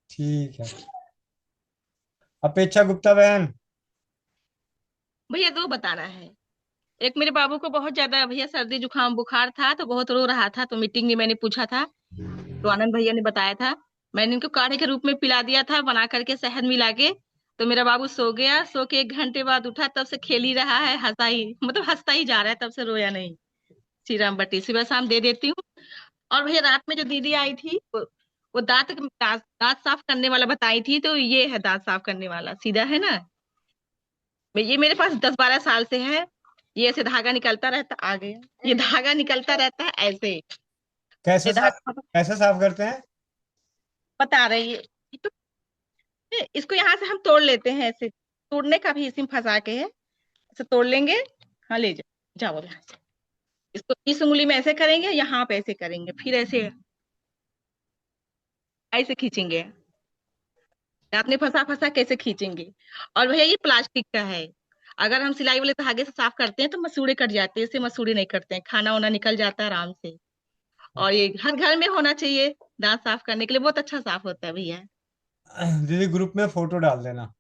ठीक है। अपेक्षा गुप्ता बहन। भैया दो बताना है। एक, मेरे बाबू को बहुत ज्यादा भैया सर्दी जुकाम बुखार था, तो बहुत रो रहा था, तो मीटिंग में मैंने पूछा था, तो आनंद भैया ने बताया था। मैंने इनको काढ़े के रूप में पिला दिया था, बना करके शहद मिला के। तो मेरा बाबू सो गया, सो के 1 घंटे बाद उठा, तब से खेल ही रहा है, हंसा ही मतलब हंसता ही जा रहा है, तब से रोया नहीं। श्री राम बट्टी सुबह शाम दे देती हूँ। और भैया रात में जो दीदी आई थी, वो दांत साफ करने वाला बताई थी, तो ये है दांत साफ करने वाला, सीधा है ना। ये मेरे पास 10-12 साल से है। ये ऐसे धागा निकलता रहता, आ गया, ये धागा निकलता रहता है ऐसे। कैसे ये साफ धागा कैसे साफ करते हैं? बता रही है। तो इसको यहाँ से हम तोड़ लेते हैं, ऐसे तोड़ने का भी इसी में फंसा के है, ऐसे तोड़ लेंगे। हाँ ले जाओ, जाओ अब यहाँ से। इसको इस उंगली में ऐसे करेंगे, यहाँ पे ऐसे करेंगे, फिर ऐसे ऐसे खींचेंगे। आपने फंसा फंसा कैसे खींचेंगे। और भैया ये प्लास्टिक का है। अगर हम सिलाई वाले धागे से साफ करते हैं तो मसूड़े कट जाते हैं, इससे मसूड़े नहीं कटते हैं, खाना वाना निकल जाता है आराम से। और ये हर घर में होना चाहिए, दांत साफ करने के लिए बहुत अच्छा साफ होता है भैया। दीदी ग्रुप में फोटो डाल देना।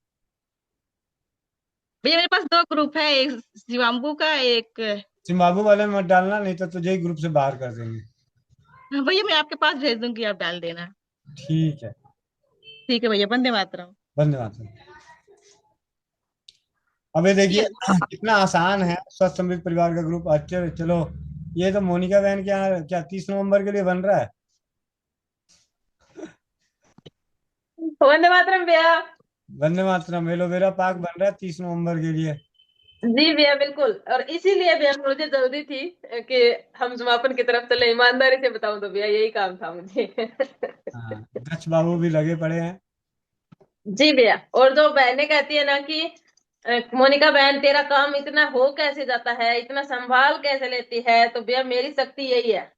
भैया मेरे पास 2 ग्रुप है, एक शिवाम्बू का, एक सिम्बाबू वाले में मत डालना, नहीं तो तुझे ही ग्रुप से बाहर कर देंगे। भैया मैं आपके पास भेज दूंगी, आप डाल देना। ठीक है। ठीक है भैया, वंदे मातरम। धन्यवाद। अब ये देखिए कितना आसान है, स्वस्थ समृद्ध परिवार का ग्रुप। अच्छा चलो, ये तो मोनिका बहन के यहाँ क्या 30 नवंबर के लिए बन रहा है। वंदे मातरम भैया। वंदे मातरम। एलोवेरा पाक बन रहा है 30 नवंबर के लिए। जी भैया बिल्कुल, और इसीलिए भैया मुझे जल्दी थी कि हम समापन की तरफ चले। ईमानदारी से बताऊं तो भैया यही काम था मुझे। हाँ, दक्ष बाबू भी लगे पड़े हैं। जी भैया, और जो बहनें कहती है ना कि मोनिका बहन तेरा काम इतना हो कैसे जाता है, इतना संभाल कैसे लेती है, तो भैया मेरी शक्ति यही है,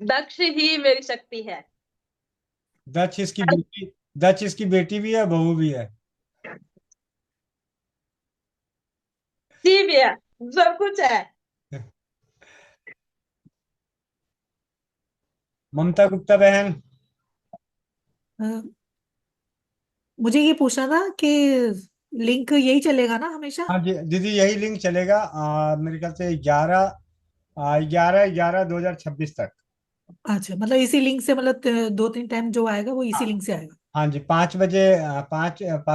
दक्ष ही मेरी शक्ति है। दक्ष इसकी बेटी भी है, बहू भी है। जी भैया, सब कुछ है। ममता गुप्ता बहन। अ, मुझे ये पूछना था कि लिंक यही चलेगा ना हमेशा। हाँ जी दीदी, यही लिंक चलेगा मेरे ख्याल से 11/11/2026 तक। अच्छा, मतलब इसी लिंक से, मतलब 2-3 टाइम जो आएगा वो इसी हाँ लिंक से आएगा। हाँ जी, 5 बजे,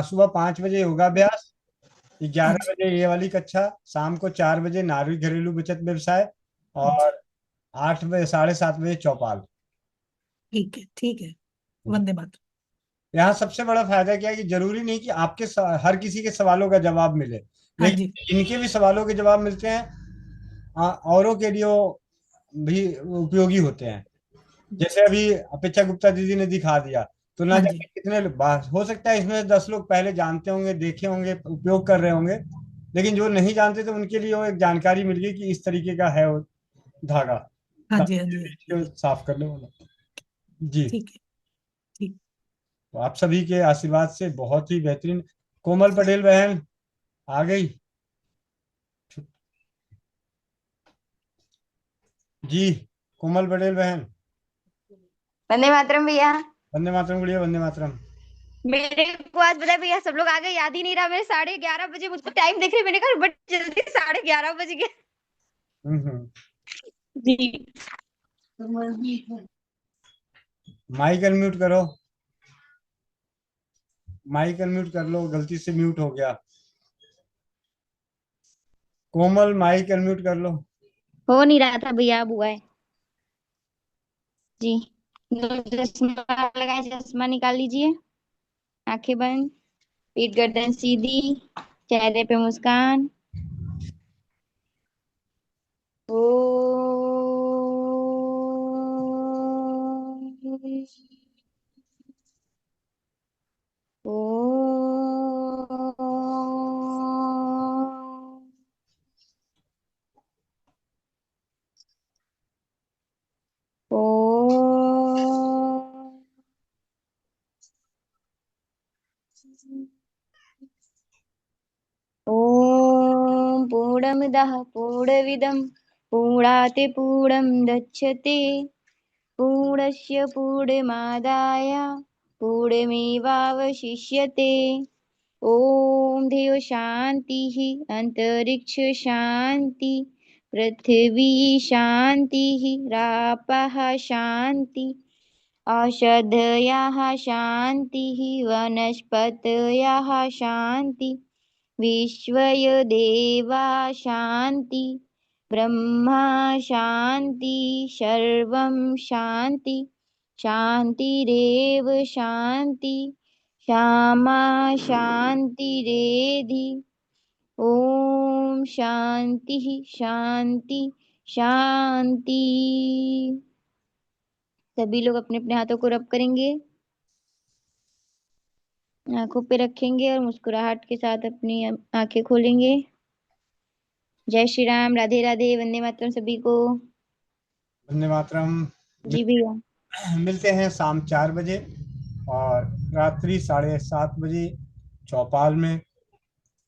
सुबह 5 बजे योगाभ्यास, हाँ 11 बजे ये वाली कक्षा, शाम को 4 बजे नारी घरेलू बचत व्यवसाय, जी, और 8 बजे 7:30 बजे चौपाल। ठीक है ठीक है। वंदे मातरम। यहाँ सबसे बड़ा फायदा क्या है कि जरूरी नहीं कि हर किसी के सवालों का जवाब मिले, हाँ जी। लेकिन इनके भी सवालों के जवाब मिलते हैं, औरों के लिए वो भी उपयोगी होते हैं। जैसे अभी अपेक्षा गुप्ता दीदी ने दिखा दिया, तो ना हाँ जाने जी। कितने हो सकता है इसमें से 10 लोग पहले जानते होंगे, देखे होंगे, उपयोग कर रहे होंगे, लेकिन जो नहीं जानते तो उनके लिए वो एक जानकारी मिल गई कि इस तरीके का है वो धागा, हाँ जी। हाँ जी। हाँ जी। को साफ करने वाला। जी। ठीक है। ठीक। तो आप सभी के आशीर्वाद से बहुत ही बेहतरीन। कोमल पटेल बहन। आ गई जी। कोमल पटेल बहन। वंदे मातरम भैया। वंदे मातरम गुड़िया, वंदे मातरम। मेरे को आज पता है भैया, सब लोग आ गए, याद ही नहीं रहा। मेरे 11:30 बजे, मुझको टाइम देख रही, मैंने कहा बट जल्दी 11:30 बज गए। जी। माइक अनम्यूट करो, माइक अनम्यूट कर लो, गलती से म्यूट हो गया। कोमल माइक अनम्यूट कर लो। हो नहीं रहा था भैया, अब हुआ है जी। चश्मा लगाए, चश्मा निकाल लीजिए, आंखें बंद, पीठ गर्दन सीधी, चेहरे पे मुस्कान। ओ ॐ पूर्णमदः पूर्णमिदं पूर्णात् पूर्णमुदच्यते पूर्णस्य पूर्णमादाय पूर्णमेवावशिष्यते। ॐ देव शान्तिः, अन्तरिक्ष शान्ति, पृथिवी शान्तिः, रापः शान्ति, औषधयः शान्तिः, वनस्पतयः शान्ति, विश्वय देवा शान्ति, ब्रह्मा शान्ति, सर्वं शान्ति, शान्तिरेव शान्ति, श्यामा शान्तिरेधि। ओम शांति शांति शांति। सभी लोग अपने अपने हाथों को रब करेंगे, आंखों पे रखेंगे और मुस्कुराहट के साथ अपनी आंखें खोलेंगे। जय श्री राम, राधे राधे, वंदे मातरम सभी को। वंदे मातरम। जी भैया। मिलते हैं शाम 4 बजे और रात्रि 7:30 बजे चौपाल में।